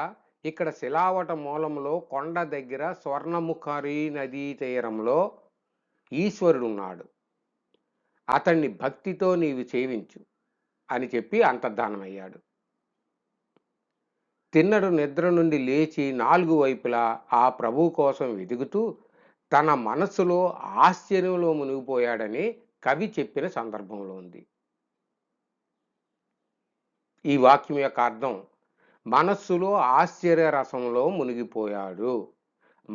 ఇక్కడ శిలావట మూలంలో కొండ దగ్గర స్వర్ణముఖరి నదీ తీరంలో ఈశ్వరుడున్నాడు, అతన్ని భక్తితో నీవు సేవించు అని చెప్పి అంతర్ధానమయ్యాడు. తిన్నడు నిద్ర నుండి లేచి 4 వైపులా ఆ ప్రభువు కోసం వెతుకుతూ తన మనస్సులో ఆశ్చర్యంలో మునిగిపోయాడని కవి చెప్పిన సందర్భంలో ఉంది. ఈ వాక్యం యొక్క అర్థం మనస్సులో ఆశ్చర్య రసంలో మునిగిపోయాడు.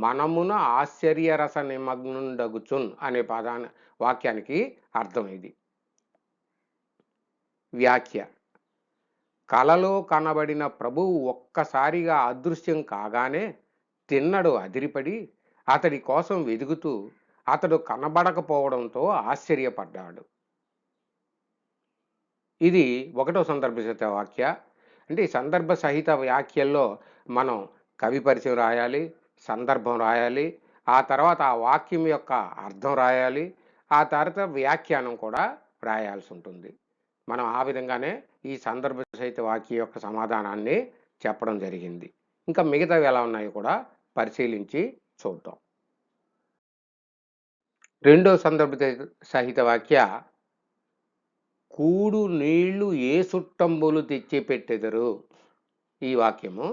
మనమున ఆశ్చర్యరస నిమగ్నుండగుచున్ అనే వాక్యానికి అర్థం ఇది. వ్యాఖ్య. కలలో కనబడిన ప్రభువు ఒక్కసారిగా అదృశ్యం కాగానే తిన్నడు అదిరిపడి అతడి కోసం వెదుగుతూ అతడు కనబడకపోవడంతో ఆశ్చర్యపడ్డాడు. ఇది 1వ సందర్భ సహిత వాక్య. అంటే ఈ సందర్భ సహిత వ్యాఖ్యల్లో మనం కవి పరిచయం రాయాలి, సందర్భం రాయాలి, ఆ తర్వాత ఆ వాక్యం యొక్క అర్థం రాయాలి, ఆ తర్వాత వ్యాఖ్యానం కూడా రాయాల్సి ఉంటుంది. మనం ఆ విధంగానే ఈ సందర్భ సహిత వాక్య యొక్క సమాధానాన్ని చెప్పడం జరిగింది. ఇంకా మిగతావి ఎలా ఉన్నాయో కూడా పరిశీలించి చూద్దాం. 2వ సందర్భ సహిత వాక్య, కూడు నీళ్లు ఏ సుట్టంబులు తెచ్చి పెట్టెదరు. ఈ వాక్యము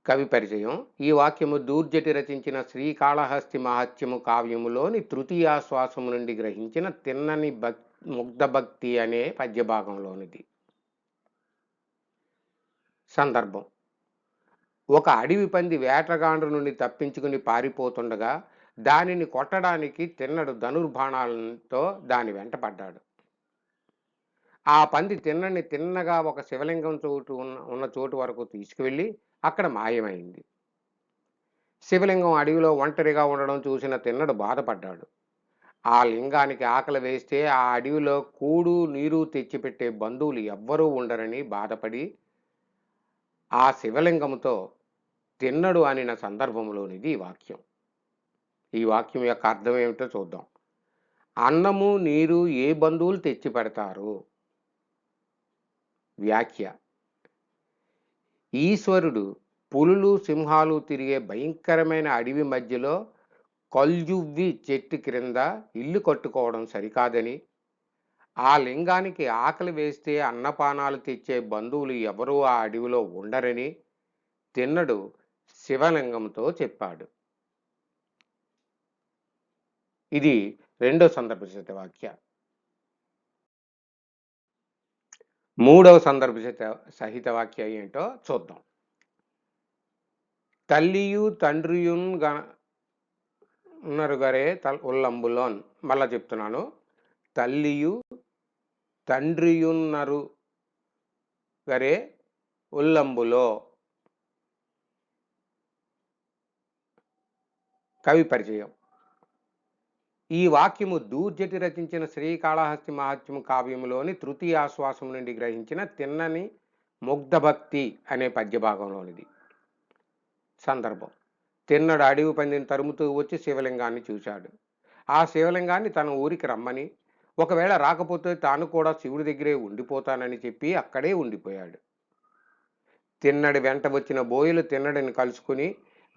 కవి పరిచయం. ఈ వాక్యము దూర్జటి రచించిన శ్రీకాళహస్తి మహాత్మ్యము కావ్యములోని తృతీయాశ్వాసము నుండి గ్రహించిన తిన్నని ముగ్ధ భక్తి అనే పద్యభాగంలోనిది. సందర్భం. ఒక అడవి పంది వేటగాండ్రు నుండి తప్పించుకుని పారిపోతుండగా దానిని కొట్టడానికి తిన్నడు ధనుర్బాణాలతో దాని వెంట పడ్డాడు. ఆ పంది తిన్నని తిన్నగా ఒక శివలింగం ఉన్న చోటు వరకు తీసుకువెళ్ళి అక్కడ మాయమైంది. శివలింగం అడవిలో ఒంటరిగా ఉండడం చూసిన తిన్నడు బాధపడ్డాడు. ఆ లింగానికి ఆకలి వేస్తే ఆ అడవిలో కూడు నీరు తెచ్చిపెట్టే బంధువులు ఎవ్వరూ ఉండరని బాధపడి ఆ శివలింగంతో తిన్నడు అనిన సందర్భంలోనిది ఈ వాక్యం. ఈ వాక్యం యొక్క అర్థం ఏమిటో చూద్దాం. అన్నము నీరు ఏ బంధువులు తెచ్చి పెడతారు? వ్యాఖ్య: ఈశ్వరుడు పులులు సింహాలు తిరిగే భయంకరమైన అడవి మధ్యలో కల్జువ్వి చెట్టు క్రింద ఇల్లు కట్టుకోవడం సరికాదని, ఆ లింగానికి ఆకలి వేస్తే అన్నపానాలు తెచ్చే బంధువులు ఎవరూ ఆ అడవిలో ఉండరని తిన్నడు శివలింగంతో చెప్పాడు. ఇది రెండో సందర్భ వాక్య. మూడవ సందర్భ సహిత వాక్య ఏంటో చూద్దాం. తల్లియు తండ్రియున్ ఉన్నారు గరే ఉల్లంబులోన్. మళ్ళా చెప్తున్నాను. తల్లియు తండ్రియున్నరు గరే ఉల్లంబులో. కవి పరిచయం. ఈ వాక్యము దూర్జటి రచించిన శ్రీకాళహస్తి మహాత్మ్యము కావ్యములోని తృతీయాశ్వాసం నుండి గ్రహించిన తిన్నని ముగ్ధభక్తి అనే పద్యభాగంలోనిది. సందర్భం: తిన్నడు అడవి పందిని తరుముతూ వచ్చి శివలింగాన్ని చూశాడు. ఆ శివలింగాన్ని తన ఊరికి రమ్మని, ఒకవేళ రాకపోతే తాను కూడా శివుడి దగ్గరే ఉండిపోతానని చెప్పి అక్కడే ఉండిపోయాడు. తిన్నడి వెంట వచ్చిన బోయలు తిన్నడిని కలుసుకుని,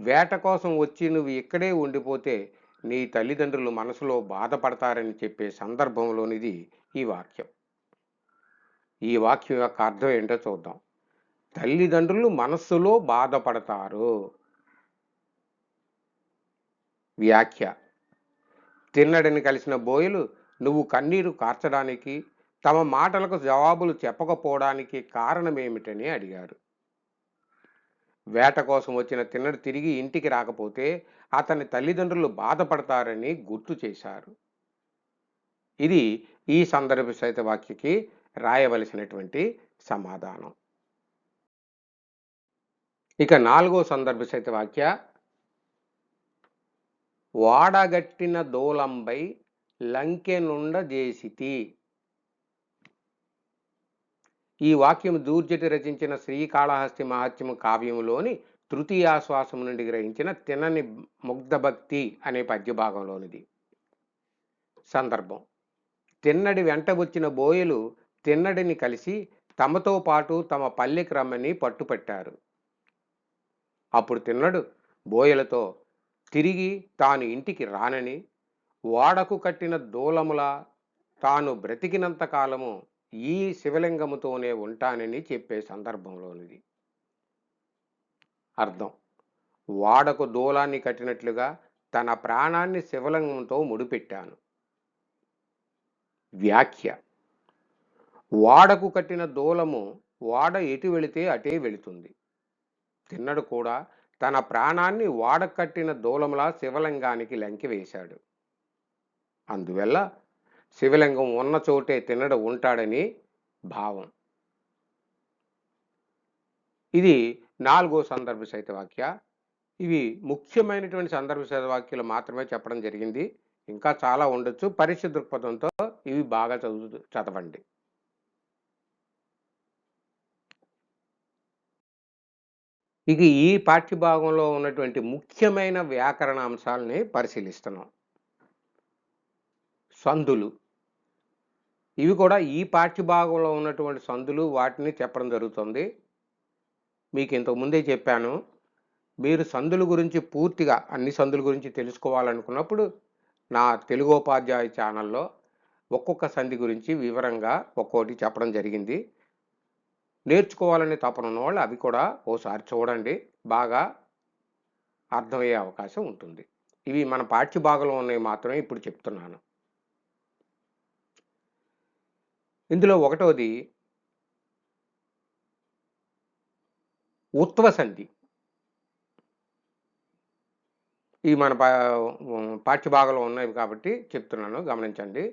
వేట కోసం వచ్చి నువ్వు ఇక్కడే ఉండిపోతే నీ తల్లిదండ్రులు మనసులో బాధపడతారని చెప్పే సందర్భంలోనిది ఈ వాక్యం. ఈ వాక్యం యొక్క అర్థం ఏంటో చూద్దాం. తల్లిదండ్రులు మనస్సులో బాధపడతారు. వ్యాఖ్య: తిన్నడిని కలిసిన బోయలు నువ్వు కన్నీరు కార్చడానికి, తమ మాటలకు జవాబులు చెప్పకపోవడానికి కారణమేమిటని అడిగారు. వేట కోసం వచ్చిన తిన్నడు తిరిగి ఇంటికి రాకపోతే అతని తల్లిదండ్రులు బాధపడతారని గుర్తు చేశారు. ఇది ఈ సందర్భ సహిత వాక్యకి రాయవలసినటువంటి సమాధానం. ఇక నాలుగో సందర్భ సహిత వాక్య. వాడగట్టిన దూలంబై లంకెనుండ చేసితి. ఈ వాక్యం దూర్జటి రచించిన శ్రీకాళహస్తి మహాత్మ్యము కావ్యములోని తృతీయాశ్వాసం నుండి గ్రహించిన తిన్నని ముగ్ధభక్తి అనే పద్యభాగంలోనిది. సందర్భం: తిన్నడి వెంట వచ్చిన బోయలు తిన్నడిని కలిసి తమతో పాటు తమ పల్లెకి రమ్మని పట్టుపట్టారు. అప్పుడు తిన్నడు బోయలతో తిరిగి తాను ఇంటికి రానని, వాడకు కట్టిన దూలములా తాను బ్రతికినంత కాలము ఈ శివలింగముతోనే ఉంటానని చెప్పే సందర్భంలోనిది. అర్థం: వాడకు దూలాన్ని కట్టినట్లుగా తన ప్రాణాన్ని శివలింగంతో ముడిపెట్టాను. వ్యాఖ్య: వాడకు కట్టిన దూలము వాడ ఎటు వెళితే అటే వెళుతుంది. తిన్నడు కూడా తన ప్రాణాన్ని వాడ కట్టిన దూలములా శివలింగానికి లంకి వేశాడు. అందువల్ల శివలింగం ఉన్న చోటే తిన్నడు ఉంటాడని భావం. ఇది నాలుగో సందర్భ సహిత వాక్య. ఇవి ముఖ్యమైనటువంటి సందర్భ సహిత వాక్యాలు మాత్రమే చెప్పడం జరిగింది. ఇంకా చాలా ఉండొచ్చు. పరీక్ష దృక్పథంతో ఇవి బాగా చదవండి. ఇక ఈ పాఠ్యభాగంలో ఉన్నటువంటి ముఖ్యమైన వ్యాకరణ అంశాలని పరిశీలిస్తున్నాం. సందులు. ఇవి కూడా ఈ పాఠ్యభాగంలో ఉన్నటువంటి సందులు, వాటిని చెప్పడం జరుగుతుంది. మీకు ఇంతకుముందే చెప్పాను, మీరు సందుల గురించి పూర్తిగా అన్ని సందుల గురించి తెలుసుకోవాలనుకున్నప్పుడు నా తెలుగోపాధ్యాయ ఛానల్లో ఒక్కొక్క సంధి గురించి వివరంగా ఒక్కోటి చెప్పడం జరిగింది. నేర్చుకోవాలని తపన ఉన్నవాళ్ళు అవి కూడా ఓసారి చూడండి, బాగా అర్థమయ్యే అవకాశం ఉంటుంది. ఇవి మన పాఠ్యభాగంలో ఉన్నవి మాత్రమే ఇప్పుడు చెప్తున్నాను. ఇందులో ఒకటోది ఉత్వ సంధి. ఇవి మన పాఠ్యభాగంలో ఉన్నవి కాబట్టి చెప్తున్నాను, గమనించండి.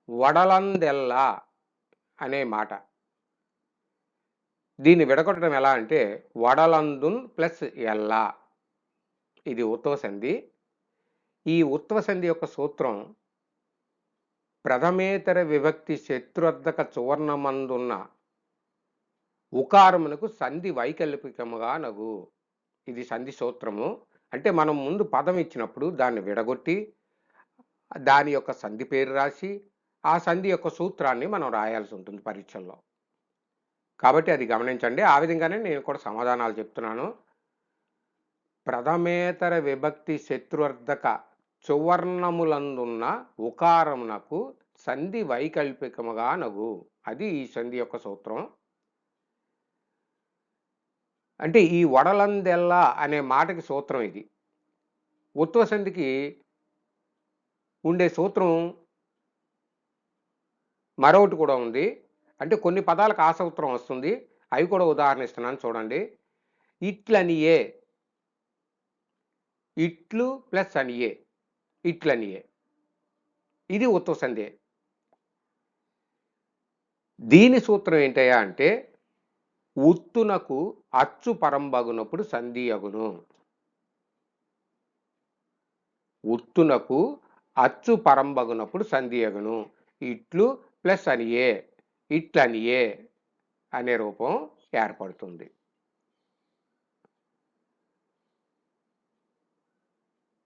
వడలందెల్లా అనే మాట, దీన్ని విడగొట్టడం ఎలా అంటే వడలందున్ ప్లస్ ఎల్లా. ఇది ఉత్వ సంధి. ఈ ఉత్వ సంధి యొక్క సూత్రం ప్రథమేతర విభక్తి శత్రువర్ధక సువర్ణమందున్న ఉకారమునకు సంధి వైకల్పికముగా నగు. ఇది సంధి సూత్రము. అంటే మనం ముందు పదం ఇచ్చినప్పుడు దాన్ని విడగొట్టి దాని యొక్క సంధి పేరు రాసి ఆ సంధి యొక్క సూత్రాన్ని మనం రాయాల్సి ఉంటుంది పరీక్షల్లో. కాబట్టి అది గమనించండి. ఆ విధంగానే నేను కూడా సమాధానాలు చెప్తున్నాను. ప్రథమేతర విభక్తి శత్రువర్ధక సువర్ణములందున్న ఉకారమునకు సంధి వైకల్పికముగా నగు. అది ఈ సంధి యొక్క సూత్రం. అంటే ఈ వడలందెల్లా అనే మాటకి సూత్రం ఇది. ఉత్వ సంధికి ఉండే సూత్రం మరొకటి కూడా ఉంది. అంటే కొన్ని పదాలకు ఆ సూత్రం వస్తుంది. అవి కూడా ఉదాహరణ ఇస్తున్నాను చూడండి. ఇట్లనియే, ఇట్లు ప్లస్ అనియే, ఇట్లనియే, ఇది ఉత్వ సంధి. దీని సూత్రం ఏంటయ్యా అంటే ఉత్తునకు అచ్చు పరంబగునప్పుడు సంధి అగును. ఉత్తునకు అచ్చు పరంబగునప్పుడు సంధి అగును. ఇట్లు ప్లస్ అనియే, ఇట్లనియే అనే రూపం ఏర్పడుతుంది.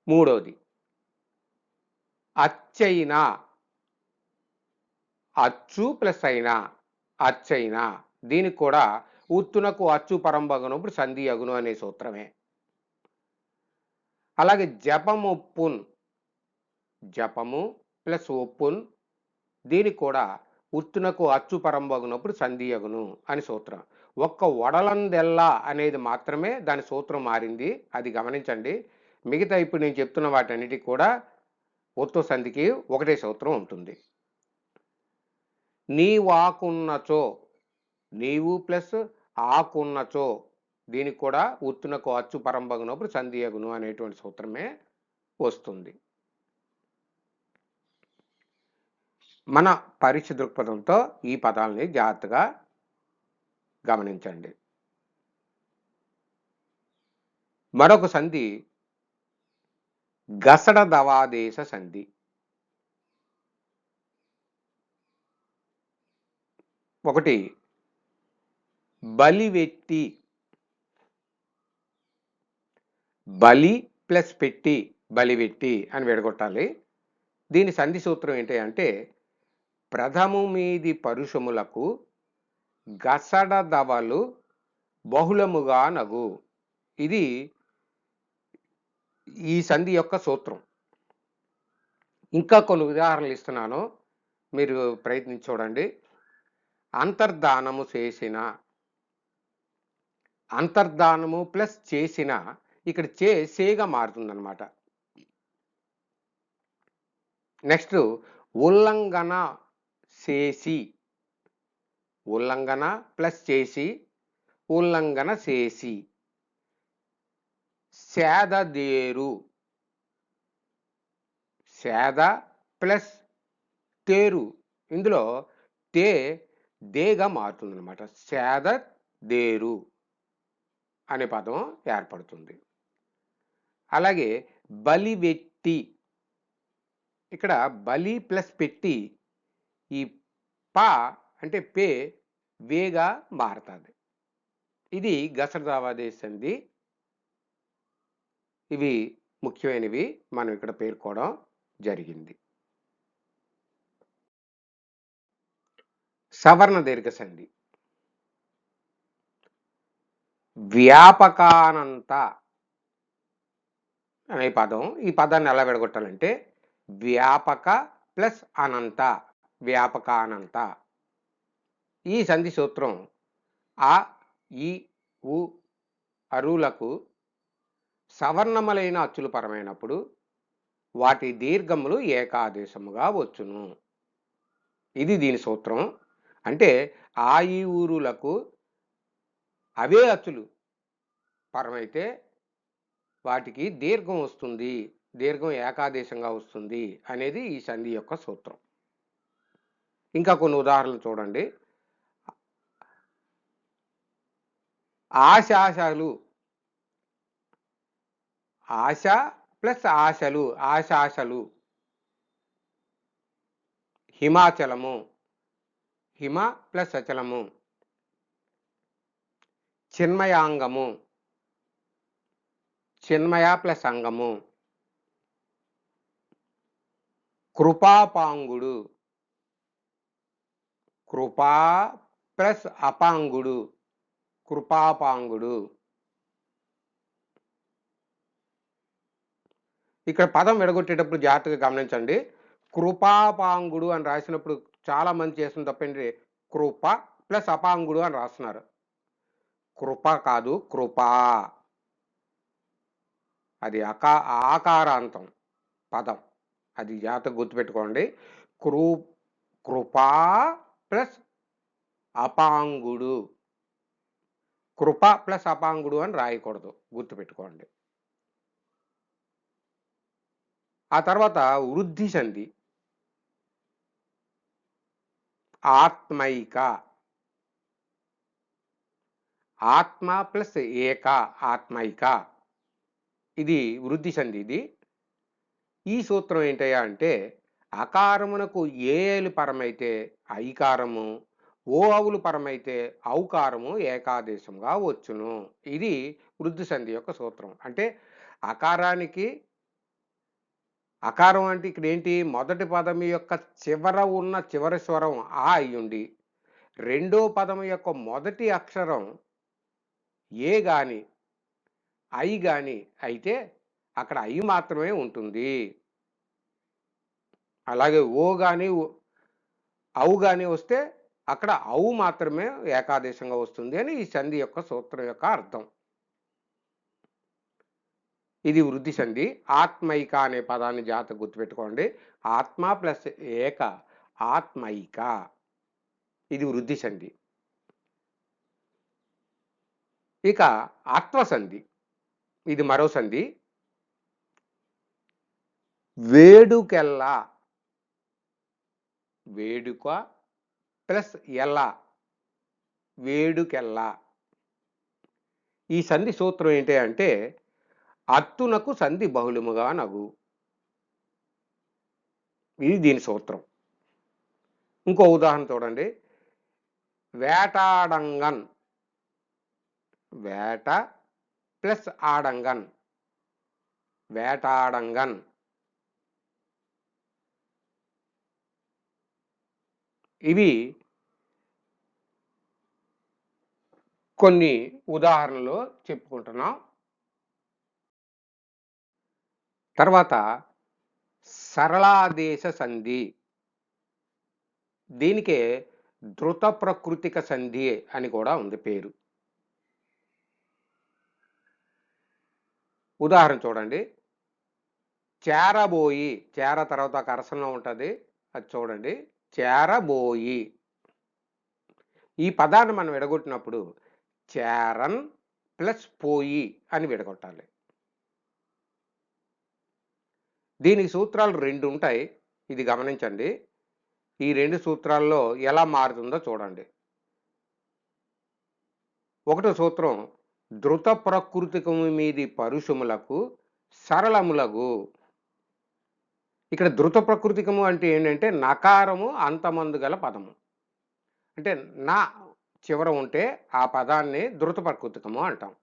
మూడవది అచ్చైనా, అచ్చు ప్లస్ అయినా, అచ్చైనా, దీనికి కూడా ఉత్తునకు అచ్చు పరంబగునప్పుడు సంధి అగును అనే సూత్రమే. అలాగే జపమొప్పున్, జపము ప్లస్ ఒప్పున్, దీనికి కూడా ఉత్తునకు అచ్చు పరంబగునప్పుడు సంధి అగును అని సూత్రం. ఒక్క వడలందెల్లా అనేది మాత్రమే దాని సూత్రం మారింది. అది గమనించండి. మిగతా ఇప్పుడు నేను చెప్తున్న వాటన్నిటికి కూడా ఉత్వ సంధికి ఒకటే సూత్రం ఉంటుంది. నీవాకున్నచో, నీవు ప్లస్ ఆకున్నచో, దీనికి కూడా ఉత్తునకు అచ్చు పరంబగునప్పుడు సంధి అగును అనేటువంటి సూత్రమే వస్తుంది. మన పరీక్ష దృక్పథంతో ఈ పదాలని జాగ్రత్తగా గమనించండి. మరొక సంధి గసడ దవాదేశ సంధి. ఒకటి బలివెట్టి, బలి ప్లస్ పెట్టి, బలివెట్టి అని విడగొట్టాలి. దీని సంధి సూత్రం ఏంటి అంటే ప్రథము మీది పరుషములకు గసడ దవలు బహుళముగా నగు. ఇది ఈ సంధి యొక్క సూత్రం. ఇంకా కొన్ని ఉదాహరణలు ఇస్తున్నాను, మీరు ప్రయత్నించి చూడండి. అంతర్ధానము చేసిన, అంతర్ధానము ప్లస్ చేసిన, ఇక్కడ చేగా మారుతుందన్నమాట. నెక్స్ట్ ఉల్లంఘన చేసి, ఉల్లంఘన ప్లస్ చేసి, ఉల్లంఘన చేసి. సేదదేరు, సేద ప్లస్ తేరు, ఇందులో దేగా మారుతుంది అనమాట. సేదదేరు అనే పదం ఏర్పడుతుంది. అలాగే బలివెట్టి, ఇక్కడ బలి ప్లస్ పెట్టి ఈ ప అంటే పే వేగా మారుతుంది. ఇది గసడ దవాదేశ సంధి. ఇవి ముఖ్యమైనవి మనం ఇక్కడ పేర్కోవడం జరిగింది. సవర్ణ దీర్ఘ సంధి. వ్యాపకానంత అనే పదం, ఈ పదాన్ని ఎలా విడగొట్టాలంటే వ్యాపక ప్లస్ అనంత, వ్యాపకానంత. ఈ సంధి సూత్రం ఆ, ఈ, ఉ అరువులకు సవర్ణములైన అచ్చులు పరమైనప్పుడు వాటి దీర్ఘములు ఏకాదేశముగా వచ్చును. ఇది దీని సూత్రం. అంటే ఆ, ఈ ఊరులకు అవే అచ్చులు పరమైతే వాటికి దీర్ఘం వస్తుంది, దీర్ఘం ఏకాదేశంగా వస్తుంది అనేది ఈ సంధి యొక్క సూత్రం. ఇంకా కొన్ని ఉదాహరణలు చూడండి. ఆశాశాలు, ఆశ ప్లస్ ఆశలు, ఆశాశలు. హిమాచలము, హిమ ప్లస్ అచలము. చిన్మయాంగము, చిన్మయ ప్లస్ అంగము. కృపాపాంగుడు, కృపా ప్లస్ అపాంగుడు, కృపాపాంగుడు. ఇక్కడ పదం విడగొట్టేటప్పుడు జాగ్రత్తగా గమనించండి. కృపాపాంగుడు అని రాసినప్పుడు చాలా మంది చేసిన తప్పేంటి, కృప ప్లస్ అపాంగుడు అని రాస్తున్నారు. కృప కాదు, కృపా. అది ఆకారాంతం పదం, అది జాగ్రత్తగా గుర్తుపెట్టుకోండి. కృపా ప్లస్ అపాంగుడు, కృప ప్లస్ అపాంగుడు అని రాయకూడదు, గుర్తుపెట్టుకోండి. ఆ తర్వాత వృద్ధి సంధి. ఆత్మైక, ఆత్మ ప్లస్ ఏక, ఆత్మైక. ఇది వృద్ధి సంధి. ఇది ఈ సూత్రం ఏంటయ్యా అంటే, అకారమునకు ఏలు పరమైతే ఐకారము, ఓ అవులు పరమైతే ఔకారము ఏకాదేశంగా వచ్చును. ఇది వృద్ధి సంధి యొక్క సూత్రం. అంటే అకారానికి, అకారం అంటే ఇక్కడ ఏంటి, మొదటి పదం యొక్క చివర ఉన్న చివరి స్వరం ఆ అయ్యుండి, రెండో పదం యొక్క మొదటి అక్షరం ఏ గాని ఐ గాని అయితే అక్కడ ఐ మాత్రమే ఉంటుంది. అలాగే ఓ గాని ఔ గాని వస్తే అక్కడ ఔ మాత్రమే ఏకాదేశంగా వస్తుంది అని ఈ సంధి యొక్క సూత్రం యొక్క అర్థం. ఇది వృద్ధి సంధి. ఆత్మైక అనే పదాన్ని జాగ్రత్తగా గుర్తుపెట్టుకోండి. ఆత్మ ప్లస్ ఏక, ఆత్మైక. ఇది వృద్ధి సంధి. ఇక ఆత్వసంధి, ఇది మరో సంధి. వేడుకెల్లా, వేడుక ప్లస్ ఎల్లా, వేడుకెల్లా. ఈ సంధి సూత్రం ఏంటి అంటే, అత్తునకు సంధి బహుళముగా నగు. ఇది దీని సూత్రం. ఇంకో ఉదాహరణ చూడండి. వేటాడంగన్, వేట ప్లస్ ఆడంగన్, వేటాడంగన్. ఇవి కొన్ని ఉదాహరణలు చెప్పుకుంటున్నాం. తర్వాత సరళాదేశ సంధి. దీనికే ధృత ప్రకృతిక సంధి అని కూడా ఉంది పేరు. ఉదాహరణ చూడండి. చేరబోయి, చేర తర్వాత కరసంలో ఉంటుంది, అది చూడండి. చేరబోయి. ఈ పదాన్ని మనం విడగొట్టినప్పుడు చేరన్ ప్లస్ పోయి అని విడగొట్టాలి. దీనికి సూత్రాలు రెండు ఉంటాయి, ఇది గమనించండి. ఈ రెండు సూత్రాల్లో ఎలా మారుతుందో చూడండి. ఒకటో సూత్రం, ధృత ప్రకృతికము మీది పరుషములకు సరళములకు. ఇక్కడ ధృత ప్రకృతికము అంటే ఏంటంటే నకారము అంతమందు గల పదము. అంటే నా చివర ఉంటే ఆ పదాన్ని ధృత ప్రకృతికము అంటాం.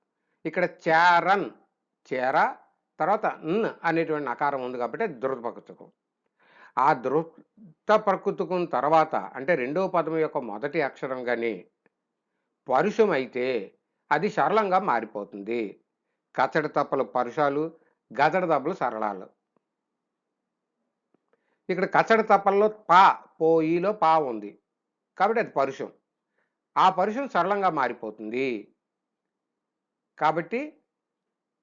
ఇక్కడ చేరన్, చేర తర్వాత న్ అనేటువంటి నకారం ఉంది కాబట్టి ధృత ప్రకృతికం. ఆ ధృత ప్రకృతికం తర్వాత అంటే రెండో పదం యొక్క మొదటి అక్షరం కానీ పరుషం అయితే అది సరళంగా మారిపోతుంది. కచడి తప్పలు పరుషాలు, గజడ దెబ్బలు సరళాలు. ఇక్కడ కచడి తప్పల్లో పా, పోయిలో పా ఉంది కాబట్టి అది పరుషం. ఆ పరుషం సరళంగా మారిపోతుంది కాబట్టి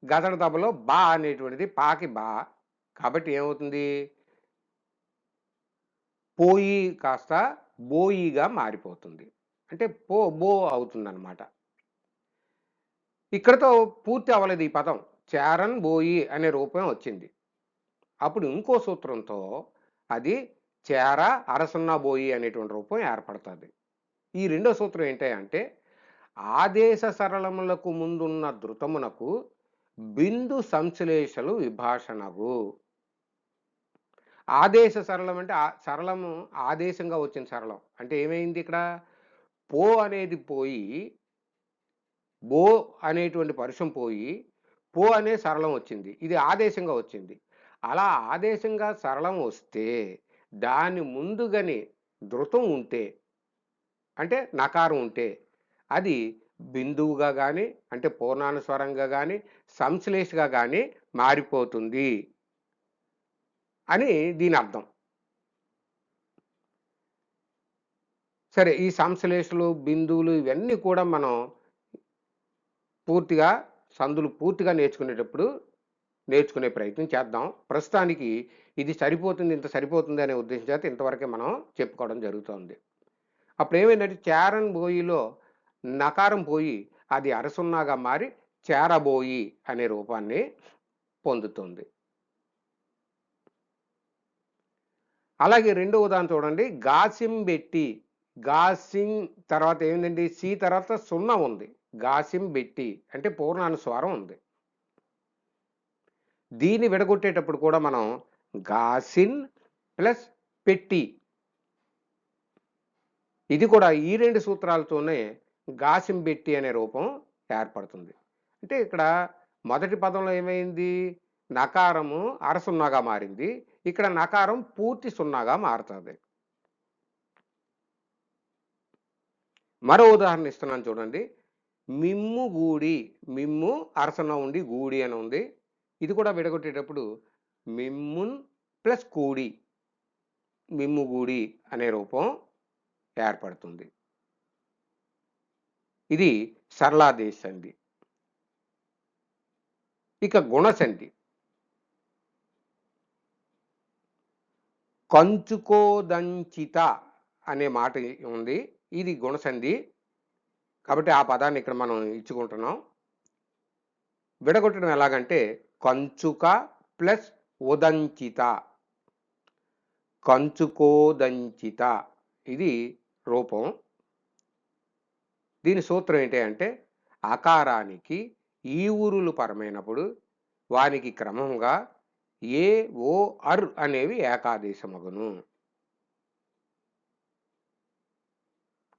గజడ దెబ్బలో బా అనేటువంటిది పాకి బా, కాబట్టి ఏమవుతుంది, పోయి కాస్త బోయిగా మారిపోతుంది. అంటే బో అవుతుంది అన్నమాట. ఇక్కడతో పూర్తి అవ్వలేదు ఈ పదం. చేరన్ బోయి అనే రూపం వచ్చింది. అప్పుడు ఇంకో సూత్రంతో అది చేర అరసున్నా బోయి అనేటువంటి రూపం ఏర్పడుతుంది. ఈ రెండో సూత్రం ఏంటంటే, ఆదేశ సరళములకు ముందున్న ధృతమునకు బిందు సంశ్లేషలు విభాషణగు. ఆదేశ సరళం అంటే సరళము ఆదేశంగా వచ్చిన సరళం. అంటే ఏమైంది ఇక్కడ? పో అనేది పోయి, బో అనేటువంటి పరుషం పోయి, పో అనే సరళం వచ్చింది. ఇది ఆదేశంగా వచ్చింది. అలా ఆదేశంగా సరళం వస్తే దాని ముందుగానే ధృతం ఉంటే, అంటే నకారం ఉంటే అది బిందువుగా కానీ, అంటే పూర్ణానుస్వరంగా కానీ, సంశ్లేషగా కానీ మారిపోతుంది అని దీని అర్థం. సరే, ఈ సంశ్లేషలు, బిందువులు ఇవన్నీ కూడా మనం పూర్తిగా సందులు పూర్తిగా నేర్చుకునే ప్రయత్నం చేద్దాం. ప్రస్తుతానికి ఇది సరిపోతుంది, ఇంత సరిపోతుంది అనే ఉద్దేశం చేత ఇంతవరకే మనం చెప్పుకోవడం జరుగుతుంది. అప్పుడు ఏమైందంటే చేరన్ బోయిలో నకారం పోయి అది అరసున్నాగా మారి చేరబోయి అనే రూపాన్ని పొందుతుంది. అలాగే రెండో ఉదాహరణ చూడండి. గాసింబెట్టి. గాసిం తర్వాత ఏమిటండి? సి తర్వాత సున్నా ఉంది. గాసింబెట్టి అంటే పూర్ణానుస్వారం ఉంది. దీన్ని విడగొట్టేటప్పుడు కూడా మనం గాసిన్ ప్లస్ పెట్టి, ఇది కూడా ఈ రెండు సూత్రాలతోనే గాసింబెట్టి అనే రూపం ఏర్పడుతుంది. అంటే ఇక్కడ మొదటి పదంలో ఏమైంది? నకారము అరసున్నాగా మారింది. ఇక్కడ నకారం పూర్తి సున్నాగా మారుతుంది. మరో ఉదాహరణ ఇస్తున్నాను చూడండి. మిమ్ము గూడి. మిమ్ము అరసన్న ఉండి గూడి అని ఉంది. ఇది కూడా విడగొట్టేటప్పుడు మిమ్మున్ ప్లస్ కూడి, మిమ్ముగూడి అనే రూపం ఏర్పడుతుంది. ఇది సరళాదేశ సంధి. ఇక గుణసంధి. కంచుకోదంచిత అనే మాట ఉంది. ఇది గుణసంధి కాబట్టి ఆ పదాన్ని ఇక్కడ మనం ఇచ్చుకుంటున్నాం. విడగొట్టడం ఎలాగంటే కంచుక ప్లస్ ఉదంచిత, కంచుకోదంచిత ఇది రూపం. దీని సూత్రం ఏంటి అంటే ఆకారానికి ఈ ఊరులు పరమైనప్పుడు వానికి క్రమంగా ఏ ఓ అర్ అనేవి ఏకాదేశమగును.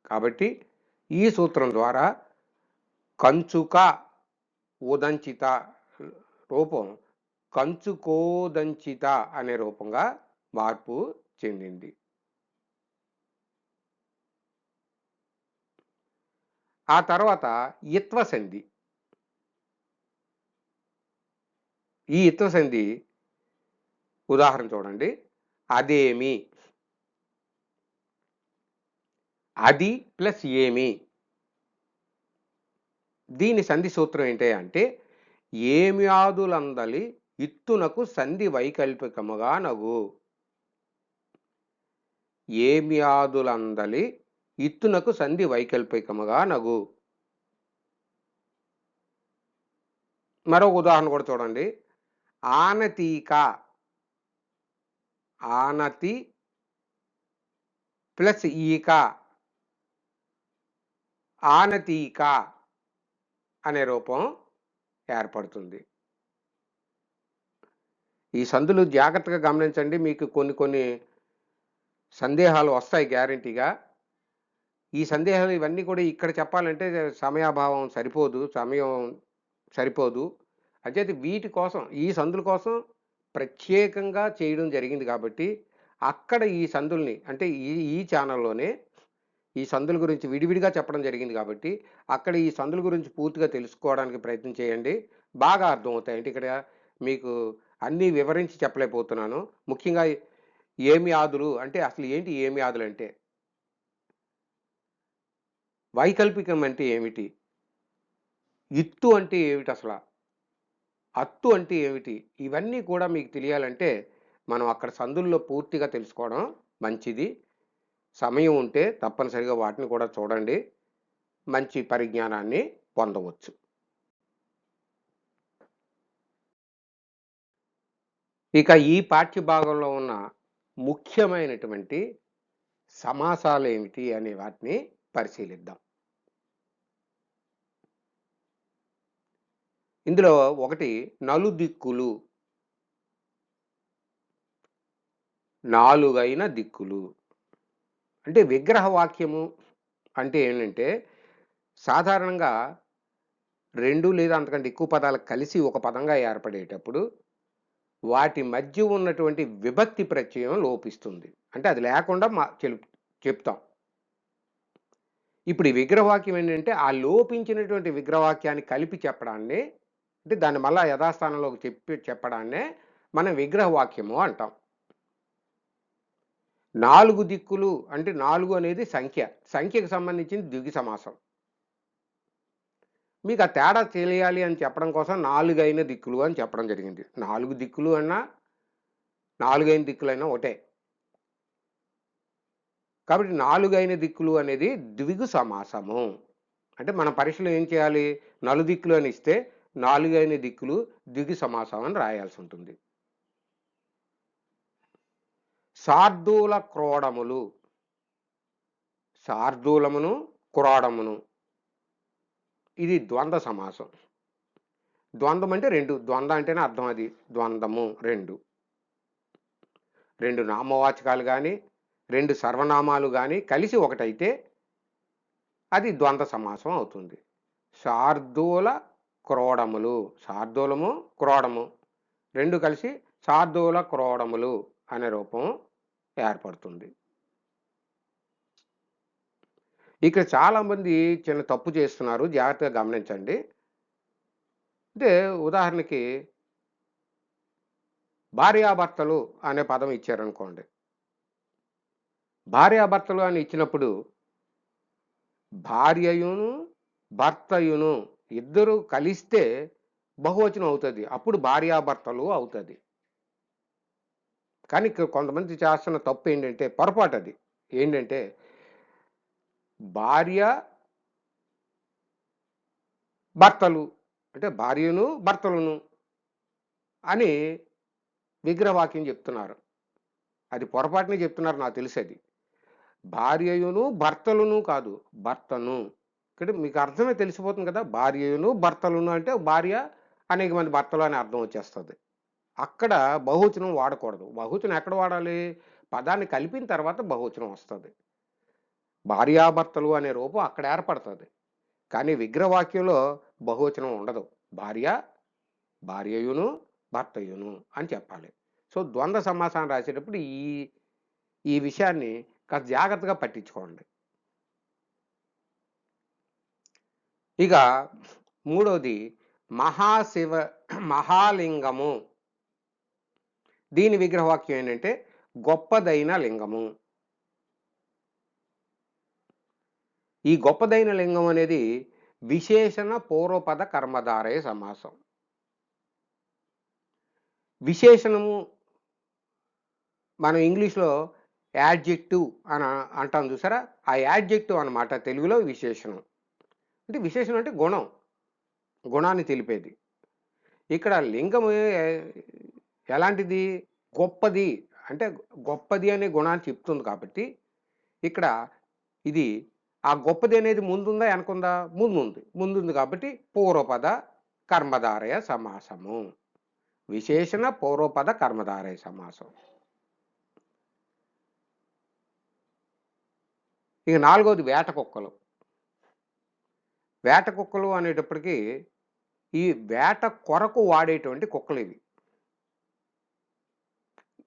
కాబట్టి ఈ సూత్రం ద్వారా కంచుక ఉదంచిత రూపం కంచుకోదంచిత అనే రూపంగా మార్పు చెందింది. ఆ తర్వాత ఇత్వ సంధి. ఈ ఇత్వ సంధి ఉదాహరణ చూడండి. అదేమి, అది ప్లస్ ఏమి. దీని సంధి సూత్రం ఏంటి అంటే ఏమ్యాదులందలి ఇత్తునకు సంధి వైకల్పికముగా నగు. ఏమ్యాదులందలి ఇత్తునకు సంధి వైకల్పికముగా నగు. మరో ఉదాహరణ కూడా చూడండి. ఆనతీక. ఆనతి ప్లస్ ఈక, ఆనతీక అనే రూపం ఏర్పడుతుంది. ఈ సందులు జాగ్రత్తగా గమనించండి. మీకు కొన్ని సందేహాలు వస్తాయి గ్యారంటీగా. ఈ సందేహాలు ఇవన్నీ కూడా ఇక్కడ చెప్పాలంటే సమయం సరిపోదు. అంచేత వీటి కోసం, ఈ సందుల కోసం ప్రత్యేకంగా చేయడం జరిగింది కాబట్టి అక్కడ ఈ సందుల్ని అంటే ఈ ఛానల్లోనే ఈ సందుల గురించి విడివిడిగా చెప్పడం జరిగింది కాబట్టి అక్కడ ఈ సందుల గురించి పూర్తిగా తెలుసుకోవడానికి ప్రయత్నం చేయండి. బాగా అర్థమవుతాయి. అంటే ఇక్కడ మీకు అన్నీ వివరించి చెప్పలేకపోతున్నాను. ముఖ్యంగా ఏమి ఆదులు అంటే అసలు ఏంటి? ఏమి ఆదులు అంటే వైకల్పికం అంటే ఏమిటి? ఇత్తు అంటే ఏమిటి? అసలు అత్తు అంటే ఏమిటి? ఇవన్నీ కూడా మీకు తెలియాలంటే మనం అక్కడ సందుల్లో పూర్తిగా తెలుసుకోవడం మంచిది. సమయం ఉంటే తప్పనిసరిగా వాటిని కూడా చూడండి. మంచి పరిజ్ఞానాన్ని పొందవచ్చు. ఇక ఈ పాఠ్య భాగంలో ఉన్న ముఖ్యమైనటువంటి సమాసాలు ఏమిటి అనే వాటిని పరిశీలిద్దాం. ఇందులో ఒకటి నలుదిక్కులు, నాలుగైన దిక్కులు. అంటే విగ్రహ వాక్యము అంటే ఏంటంటే సాధారణంగా 2 లేదా అంతకంటే ఎక్కువ పదాలు కలిసి ఒక పదంగా ఏర్పడేటప్పుడు వాటి మధ్య ఉన్నటువంటి విభక్తి ప్రత్యయం లోపిస్తుంది. అంటే అది లేకుండా చెప్తాం. ఇప్పుడు ఈ విగ్రహవాక్యం ఏంటంటే ఆ లోపించినటువంటి విగ్రహవాక్యాన్ని కలిపి చెప్పడాన్నే, అంటే దాన్ని మళ్ళా యథాస్థానంలోకి చెప్పడాన్నే మనం విగ్రహవాక్యము అంటాం. 4 దిక్కులు అంటే 4 అనేది సంఖ్యకు సంబంధించింది ద్విగు సమాసం. మీకు ఆ తేడా తెలియాలి అని చెప్పడం కోసం 4 అయిన దిక్కులు అని చెప్పడం జరిగింది. 4 దిక్కులు అన్నా 4 అయిన దిక్కులైనా ఒకటే. కాబట్టి 4 అయిన దిక్కులు అనేది ద్విగు సమాసము. అంటే మన పరీక్షలో ఏం చేయాలి? నలుదిక్కులు అని ఇస్తే 4 అయిన దిక్కులు ద్విగు సమాసం అని రాయాల్సి ఉంటుంది. శార్దూల క్రోడములు, శార్దూలమును క్రోడమును, ఇది ద్వంద్వ సమాసం. ద్వంద్వం అంటే 2. ద్వంద్వ అంటేనే అర్థం అది. ద్వంద్వము 2. 2 నామవాచకాలు కానీ 2 సర్వనామాలు కానీ కలిసి ఒకటైతే అది ద్వంద్వ సమాసం అవుతుంది. శార్దూల క్రోడములు, శార్దూలము క్రోడము 2 కలిసి శార్దూల క్రోడములు అనే రూపం ఏర్పడుతుంది. ఇక్కడ చాలామంది చిన్న తప్పు చేస్తున్నారు, జాగ్రత్తగా గమనించండి. అంటే ఉదాహరణకి భార్యాభర్తలు అనే పదం ఇచ్చారనుకోండి. భార్యాభర్తలు అని ఇచ్చినప్పుడు భార్యయును భర్తయును ఇద్దరు కలిస్తే బహువచనం అవుతుంది. అప్పుడు భార్యాభర్తలు అవుతుంది. కానీ ఇక్కడ కొంతమంది చేస్తున్న తప్పు ఏంటంటే పొరపాటు అది. ఏంటంటే భార్య భర్తలు అంటే భార్యను భర్తలను అని విగ్రహవాక్యం చెప్తున్నారు. అది పొరపాటునే చెప్తున్నారు, నాకు తెలిసి. అది భార్యయును భర్తలను కాదు, భర్తను. ఇక్కడ మీకు అర్థమే తెలిసిపోతుంది కదా. భార్యయును భర్తలను అంటే భార్య అనేక మంది భర్తలు అని అర్థం వచ్చేస్తుంది. అక్కడ బహువచనం వాడకూడదు. బహువచనం ఎక్కడ వాడాలి? పదాన్ని కలిపిన తర్వాత బహువచనం వస్తుంది. భార్యాభర్తలు అనే రూపం అక్కడ ఏర్పడుతుంది. కానీ విగ్రహవాక్యంలో బహువచనం ఉండదు. భార్య భార్యయును భర్తయును అని చెప్పాలి. సో ద్వంద్వ సమాసాన్ని రాసేటప్పుడు ఈ విషయాన్ని కాస్త జాగ్రత్తగా పట్టించుకోండి. ఇక మూడవది మహాలింగము. దీని విగ్రహవాక్యం ఏంటంటే గొప్పదైన లింగము. ఈ గొప్పదైన లింగం అనేది విశేషణ పూర్వపద కర్మధారయ సమాసం. విశేషణము మనం ఇంగ్లీష్లో యాడ్జెక్టివ్ అని అంటాం చూసారా, ఆ యాడ్జెక్టివ్ అన్నమాట తెలుగులో విశేషణం. అంటే విశేషణం అంటే గుణం, గుణాన్ని తెలిపేది. ఇక్కడ లింగము ఎలాంటిది? గొప్పది. అంటే గొప్పది అనే గుణాన్ని చెప్తుంది కాబట్టి ఇక్కడ ఇది ఆ గొప్పది అనేది ముందుందా వెనకుందా? ముందుంది కాబట్టి పూర్వపద కర్మధారయ సమాసము. విశేషణ పూర్వపద కర్మధారయ సమాసం. ఇక నాలుగవది వేట కుక్కలు. వేట కుక్కలు అనేటప్పటికీ ఈ వేట కొరకు వాడేటువంటి కుక్కలు ఇవి.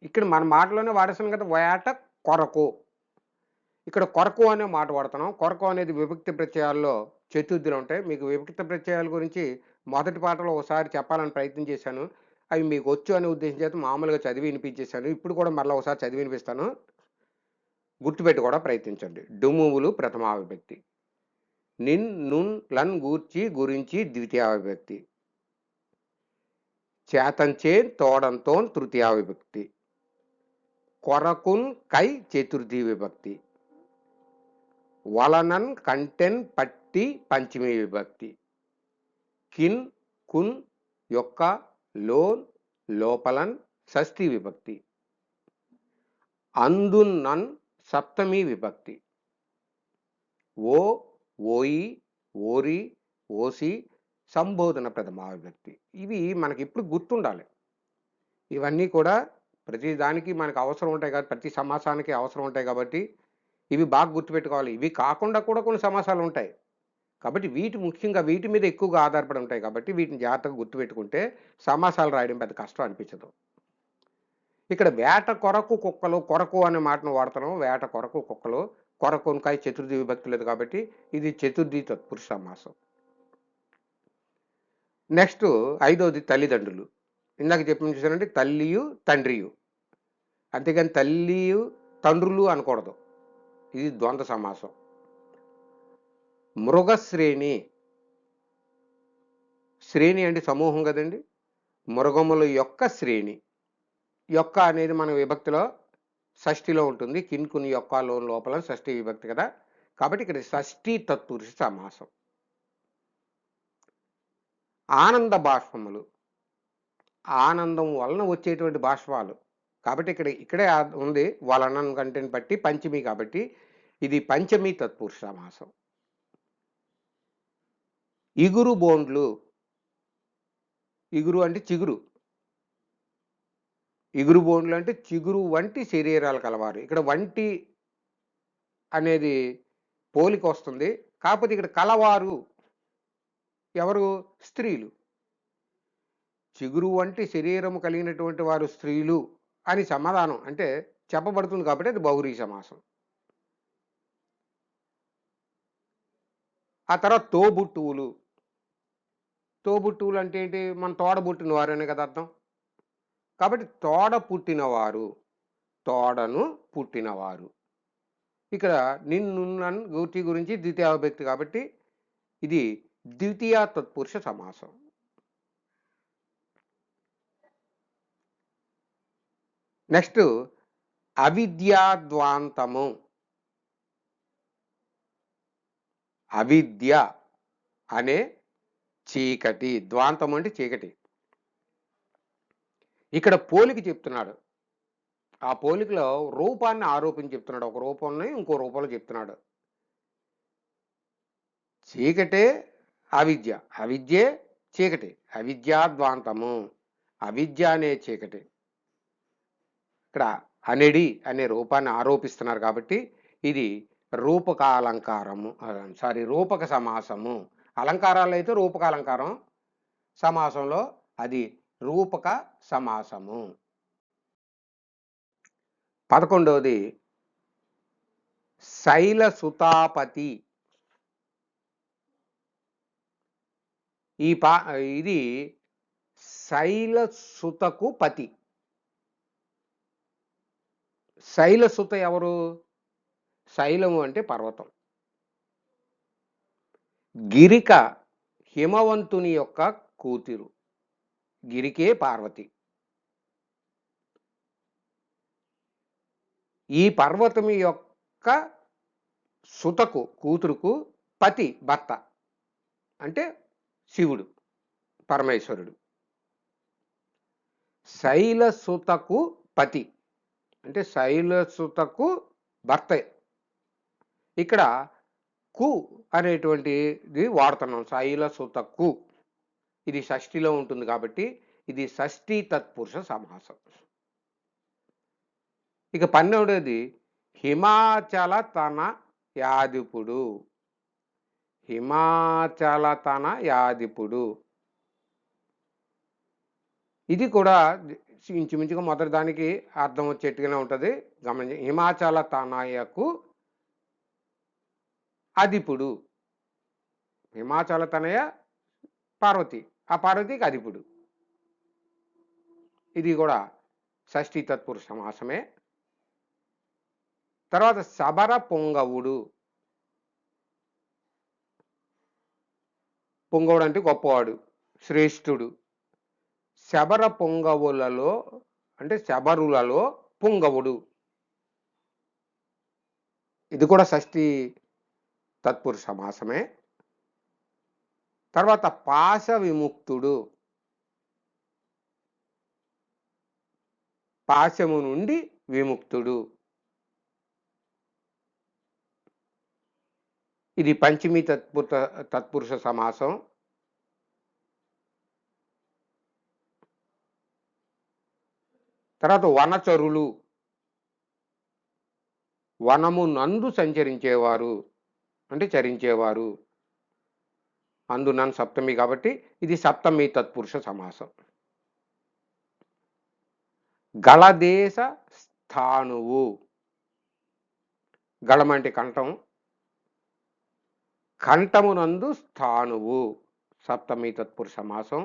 ఇక్కడ మన మాటలోనే వాడేస్తున్నాం కదా, వేట కొరకు. ఇక్కడ కొరకు అనే మాట వాడుతున్నాం. కొరకు అనేది విభక్తి ప్రత్యయాల్లో చతుర్థులు ఉంటాయి. మీకు విభక్తి ప్రత్యయాల గురించి మొదటి పాఠంలో ఒకసారి చెప్పాలని ప్రయత్నం చేశాను. అవి మీకు వచ్చు అనే ఉద్దేశం చేత మామూలుగా చదివి వినిపించేశాను. ఇప్పుడు కూడా మరలా ఒకసారి చదివి వినిపిస్తాను, గుర్తుపెట్టి కూడా ప్రయత్నించండి. డుమువులు ప్రథమా విభక్తి, నిన్ నున్ లన్ గూర్చి గురించి ద్వితీయ విభక్తి, చేతంచే తోడంతో తృతీయ విభక్తి, కొరకున్ కై చతుర్థి విభక్తి, వలనన్ కంటెన్ పట్టి పంచమీ విభక్తి, కిన్ కున్ యొక్క లోన్ లోపలన్ షష్ఠీ విభక్తి, అందున్నన్ సప్తమీ విభక్తి, ఓ ఓయి ఓరి ఓసి సంబోధన ప్రథమా విభక్తి. ఇవి మనకిప్పుడు గుర్తుండాలి. ఇవన్నీ కూడా ప్రతి దానికి మనకు అవసరం ఉంటాయి కాబట్టి, ప్రతి సమాసానికి అవసరం ఉంటాయి కాబట్టి, ఇవి బాగా గుర్తుపెట్టుకోవాలి. ఇవి కాకుండా కూడా కొన్ని సమాసాలుంటాయి. కాబట్టి ముఖ్యంగా వీటి మీద ఎక్కువగా ఆధారపడి ఉంటాయి కాబట్టి, వీటిని జాగ్రత్తగా గుర్తుపెట్టుకుంటే సమాసాలు రాయడం పెద్ద కష్టం అనిపించదు. ఇక్కడ వేట కొరకు కుక్కలు, కొరకు అనే మాటను వాడుతున్నాం. వేట కొరకు కుక్కలు, కొరకొనకాయ చతుర్థి విభక్తి లేదు కాబట్టి, ఇది చతుర్థి తత్పురుష సమాసం. నెక్స్ట్ ఐదోది తల్లిదండ్రులు. ఇందాక చెప్పిన చూసానండి, తల్లియు తండ్రియు. అంతేగాని తల్లియు తండ్రులు అనకూడదు. ఇది ద్వంద్వ సమాసం. మృగశ్రేణి. శ్రేణి అంటే సమూహం కదండి. మృగముల యొక్క శ్రేణి. యొక్క అనేది మన విభక్తిలో షష్ఠిలో ఉంటుంది. కిన్కుని యొక్క లోపల షష్ఠి విభక్తి కదా. కాబట్టి ఇక్కడ షష్ఠి తత్పురుష సమాసం. ఆనంద బాష్పములు. ఆనందం వలన వచ్చేటువంటి బాష్పాలు. కాబట్టి ఇక్కడే ఉంది వలన కంటేని బట్టి పంచమి కాబట్టి ఇది పంచమి తత్పురుష సమాసం. ఇగురు బోండ్లు. ఇగురు అంటే చిగురు. ఇగురు బోండ్లు అంటే చిగురు వంటి శరీరాలు కలవారు. ఇక్కడ వంటి అనేది పోలిక వస్తుంది. కాకపోతే ఇక్కడ కలవారు ఎవరు? స్త్రీలు. చిగురు వంటి శరీరము కలిగినటువంటి వారు స్త్రీలు అని సమాధానం అంటే చెప్పబడుతుంది కాబట్టి అది బహువ్రీహి సమాసం. ఆ తర్వాత తోబుట్టువులు. తోబుట్టువులు అంటే ఏంటి? మన తోడబుట్టిన వారు అనే కదా అర్థం. కాబట్టి తోడ పుట్టినవారు, తోడను పుట్టినవారు. ఇక్కడ నిన్ను నన్ను గూర్చి గురించి ద్వితీయ విభక్తి కాబట్టి ఇది ద్వితీయ తత్పురుష సమాసం. నెక్స్ట్ అవిద్యాద్వాంతము. అవిద్య అనే చీకటి. ద్వాంతం అంటే చీకటి. ఇక్కడ పోలిక చెప్తున్నాడు. ఆ పోలికలో రూపాన్ని ఆరోపించి చెప్తున్నాడు. ఒక రూపంని ఇంకో రూపంలో చెప్తున్నాడు. చీకటే అవిద్య, అవిద్యే చీకటి. అవిద్యాద్వాంతము. అవిద్య అనే చీకటి. ఇక్కడ అనెడి అనే రూపాన్ని ఆరోపిస్తున్నారు కాబట్టి ఇది రూపక అలంకారము, రూపక సమాసము. అలంకారాలు అయితే రూపక అలంకారం, సమాసంలో అది రూపక సమాసము. 11వది శైలసుతాపతి. ఇది శైలసుతకు పతి. శైలసుత ఎవరు? శైలము అంటే పర్వతం. గిరిక హిమవంతుని యొక్క కూతురు. గిరికే పార్వతి. ఈ పర్వతము యొక్క సుతకు కూతురుకు పతి భర్త అంటే శివుడు, పరమేశ్వరుడు. శైలసుతకు పతి అంటే శైలసుతకు భర్త. ఇక్కడ కు అనేటువంటిది వాడుతున్నాం. శైలసుతకు ఇది షష్ఠిలో ఉంటుంది కాబట్టి ఇది షష్ఠి తత్పురుష సమాసం. ఇక 12వది హిమాచల తన యాదిపుడు. హిమాచల తన యాదిపుడు. ఇది కూడా ఇంచుమించుగా మొదటి దానికి అర్థం వచ్చేట్టుగానే ఉంటుంది. గమనించి హిమాచల తనయకు అధిపుడు. హిమాచల తనయ పార్వతి, ఆ పార్వతికి అధిపుడు. ఇది కూడా షష్ఠి తత్పురుష సమాసమే. తర్వాత శబర పొంగవుడు. పొంగవుడు అంటే గొప్పవాడు, శ్రేష్ఠుడు. శబర పొంగవులలో అంటే శబరులలో పొంగవుడు. ఇది కూడా షష్ఠి తత్పురుష సమాసమే. తర్వాత పాశ విముక్తుడు. పాశము నుండి విముక్తుడు. ఇది పంచమి తత్పురుష సమాసం. తర్వాత వనచరులు, వనము నందు సంచరించేవారు అంటే చరించేవారు. అందునన్ సప్తమి కాబట్టి ఇది సప్తమి తత్పురుష సమాసం. గళదేశ స్థాణువు, గళం అంటే కంఠం, కంఠమునందు స్థాణువు సప్తమి తత్పురుష సమాసం.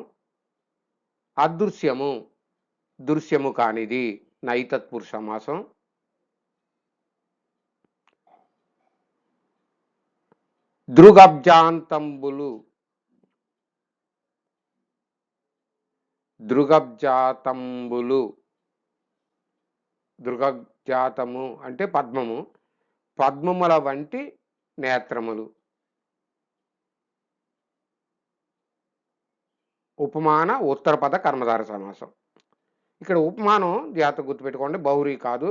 అదృశ్యము, దృశ్యము కానిది నైతత్పురుష సమాసం. దృగబ్జాంతంబులు, దృగబ్జాతంబులు, దృగజాతము అంటే పద్మము, పద్మముల వంటి నేత్రములు. ఉపమాన ఉత్తరపద కర్మధార సమాసం. ఇక్కడ ఉపమానం జాగ్రత్త గుర్తుపెట్టుకోండి, బహురీ కాదు.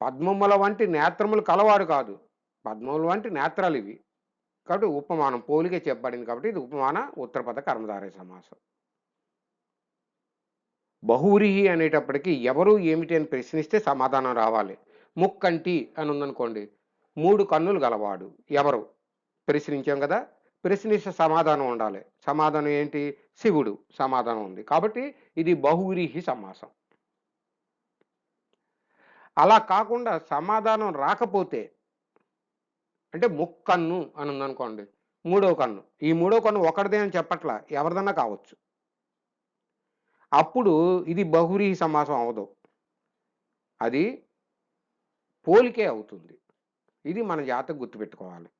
పద్మముల వంటి నేత్రములు కలవాడు కాదు, పద్మముల వంటి నేత్రాలు ఇవి కాబట్టి ఉపమానం పోలిక చెప్పబడింది కాబట్టి ఇది ఉపమాన ఉత్తరపద కర్మధార సమాసం. బహువ్రీహి అనేటప్పటికీ ఎవరు ఏమిటి అని ప్రశ్నిస్తే సమాధానం రావాలి. ముక్కంటి అని ఉందనుకోండి, 3 కన్నులు గలవాడు ఎవరు ప్రశ్నించాం కదా, ప్రశ్నిస్తే సమాధానం ఉండాలి. సమాధానం ఏంటి? శివుడు. సమాధానం ఉంది కాబట్టి ఇది బహువ్రీహి సమాసం. అలా కాకుండా సమాధానం రాకపోతే అంటే ముక్కన్ను అని ఉందనుకోండి, 3వ కన్ను, ఈ 3వ కన్ను ఒకటిదే అని చెప్పట్లా, ఎవరిదన్నా కావచ్చు. అప్పుడు ఇది బహువ్రీహి సమాసం అవదు, అది పోలికే అవుతుంది. ఇది మన జాతకు గుర్తుపెట్టుకోవాలి.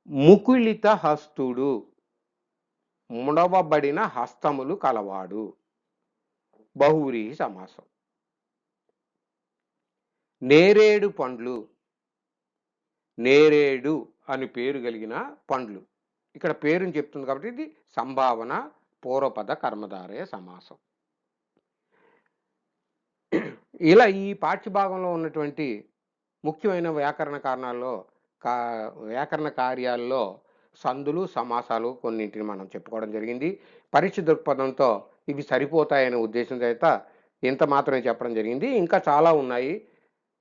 ముకుళిత హస్తుడు, ముడవబడిన హస్తములు కలవాడు బహువ్రీహి సమాసం. నేరేడు పండ్లు, నేరేడు అని పేరు కలిగిన పండ్లు, ఇక్కడ పేరుని చెప్తుంది కాబట్టి ఇది సంభావన పూర్వపద కర్మధారయ సమాసం. ఇలా ఈ పాఠ్యభాగంలో ఉన్నటువంటి ముఖ్యమైన వ్యాకరణ కారణాల్లో వ్యాకరణ కార్యాల్లో సందులు సమాసాలు కొన్నింటిని మనం చెప్పుకోవడం జరిగింది. పరీక్ష దృక్పథంతో ఇవి సరిపోతాయనే ఉద్దేశం చేత ఇంత మాత్రమే చెప్పడం జరిగింది. ఇంకా చాలా ఉన్నాయి,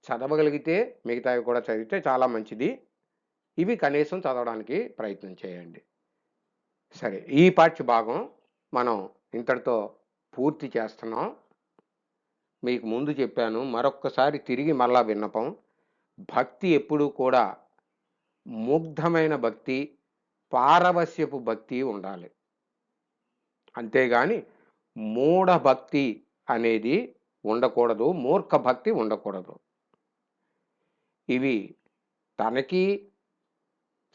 చదవగలిగితే మిగతావి కూడా చదివితే చాలా మంచిది. ఇవి కనీసం చదవడానికి ప్రయత్నం చేయండి. సరే, ఈ పాఠ్యభాగం మనం ఇంతటితో పూర్తి చేస్తున్నాం. మీకు ముందు చెప్పాను, మరొక్కసారి తిరిగి మళ్ళా విన్నపం. భక్తి ఎప్పుడూ కూడా ముగ్ధమైన భక్తి, పారవస్యపు భక్తి ఉండాలి. అంతేగాని మూఢ భక్తి అనేది ఉండకూడదు, మూర్ఖ భక్తి ఉండకూడదు. ఇవి తనకి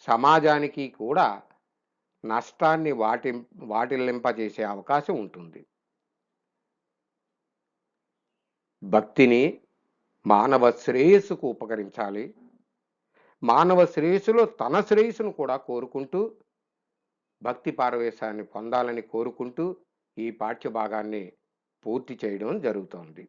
సమాజానికి కూడా నష్టాన్ని వాటిల్లింపజేసే అవకాశం ఉంటుంది. భక్తిని మానవ శ్రేయస్సుకు ఉపకరించాలి. మానవ శ్రేయస్సులో తన శ్రేయస్సును కూడా కోరుకుంటూ భక్తి పారవేశాన్ని పొందాలని కోరుకుంటూ ఈ పాఠ్యభాగాన్ని పూర్తి చేయడం జరుగుతోంది.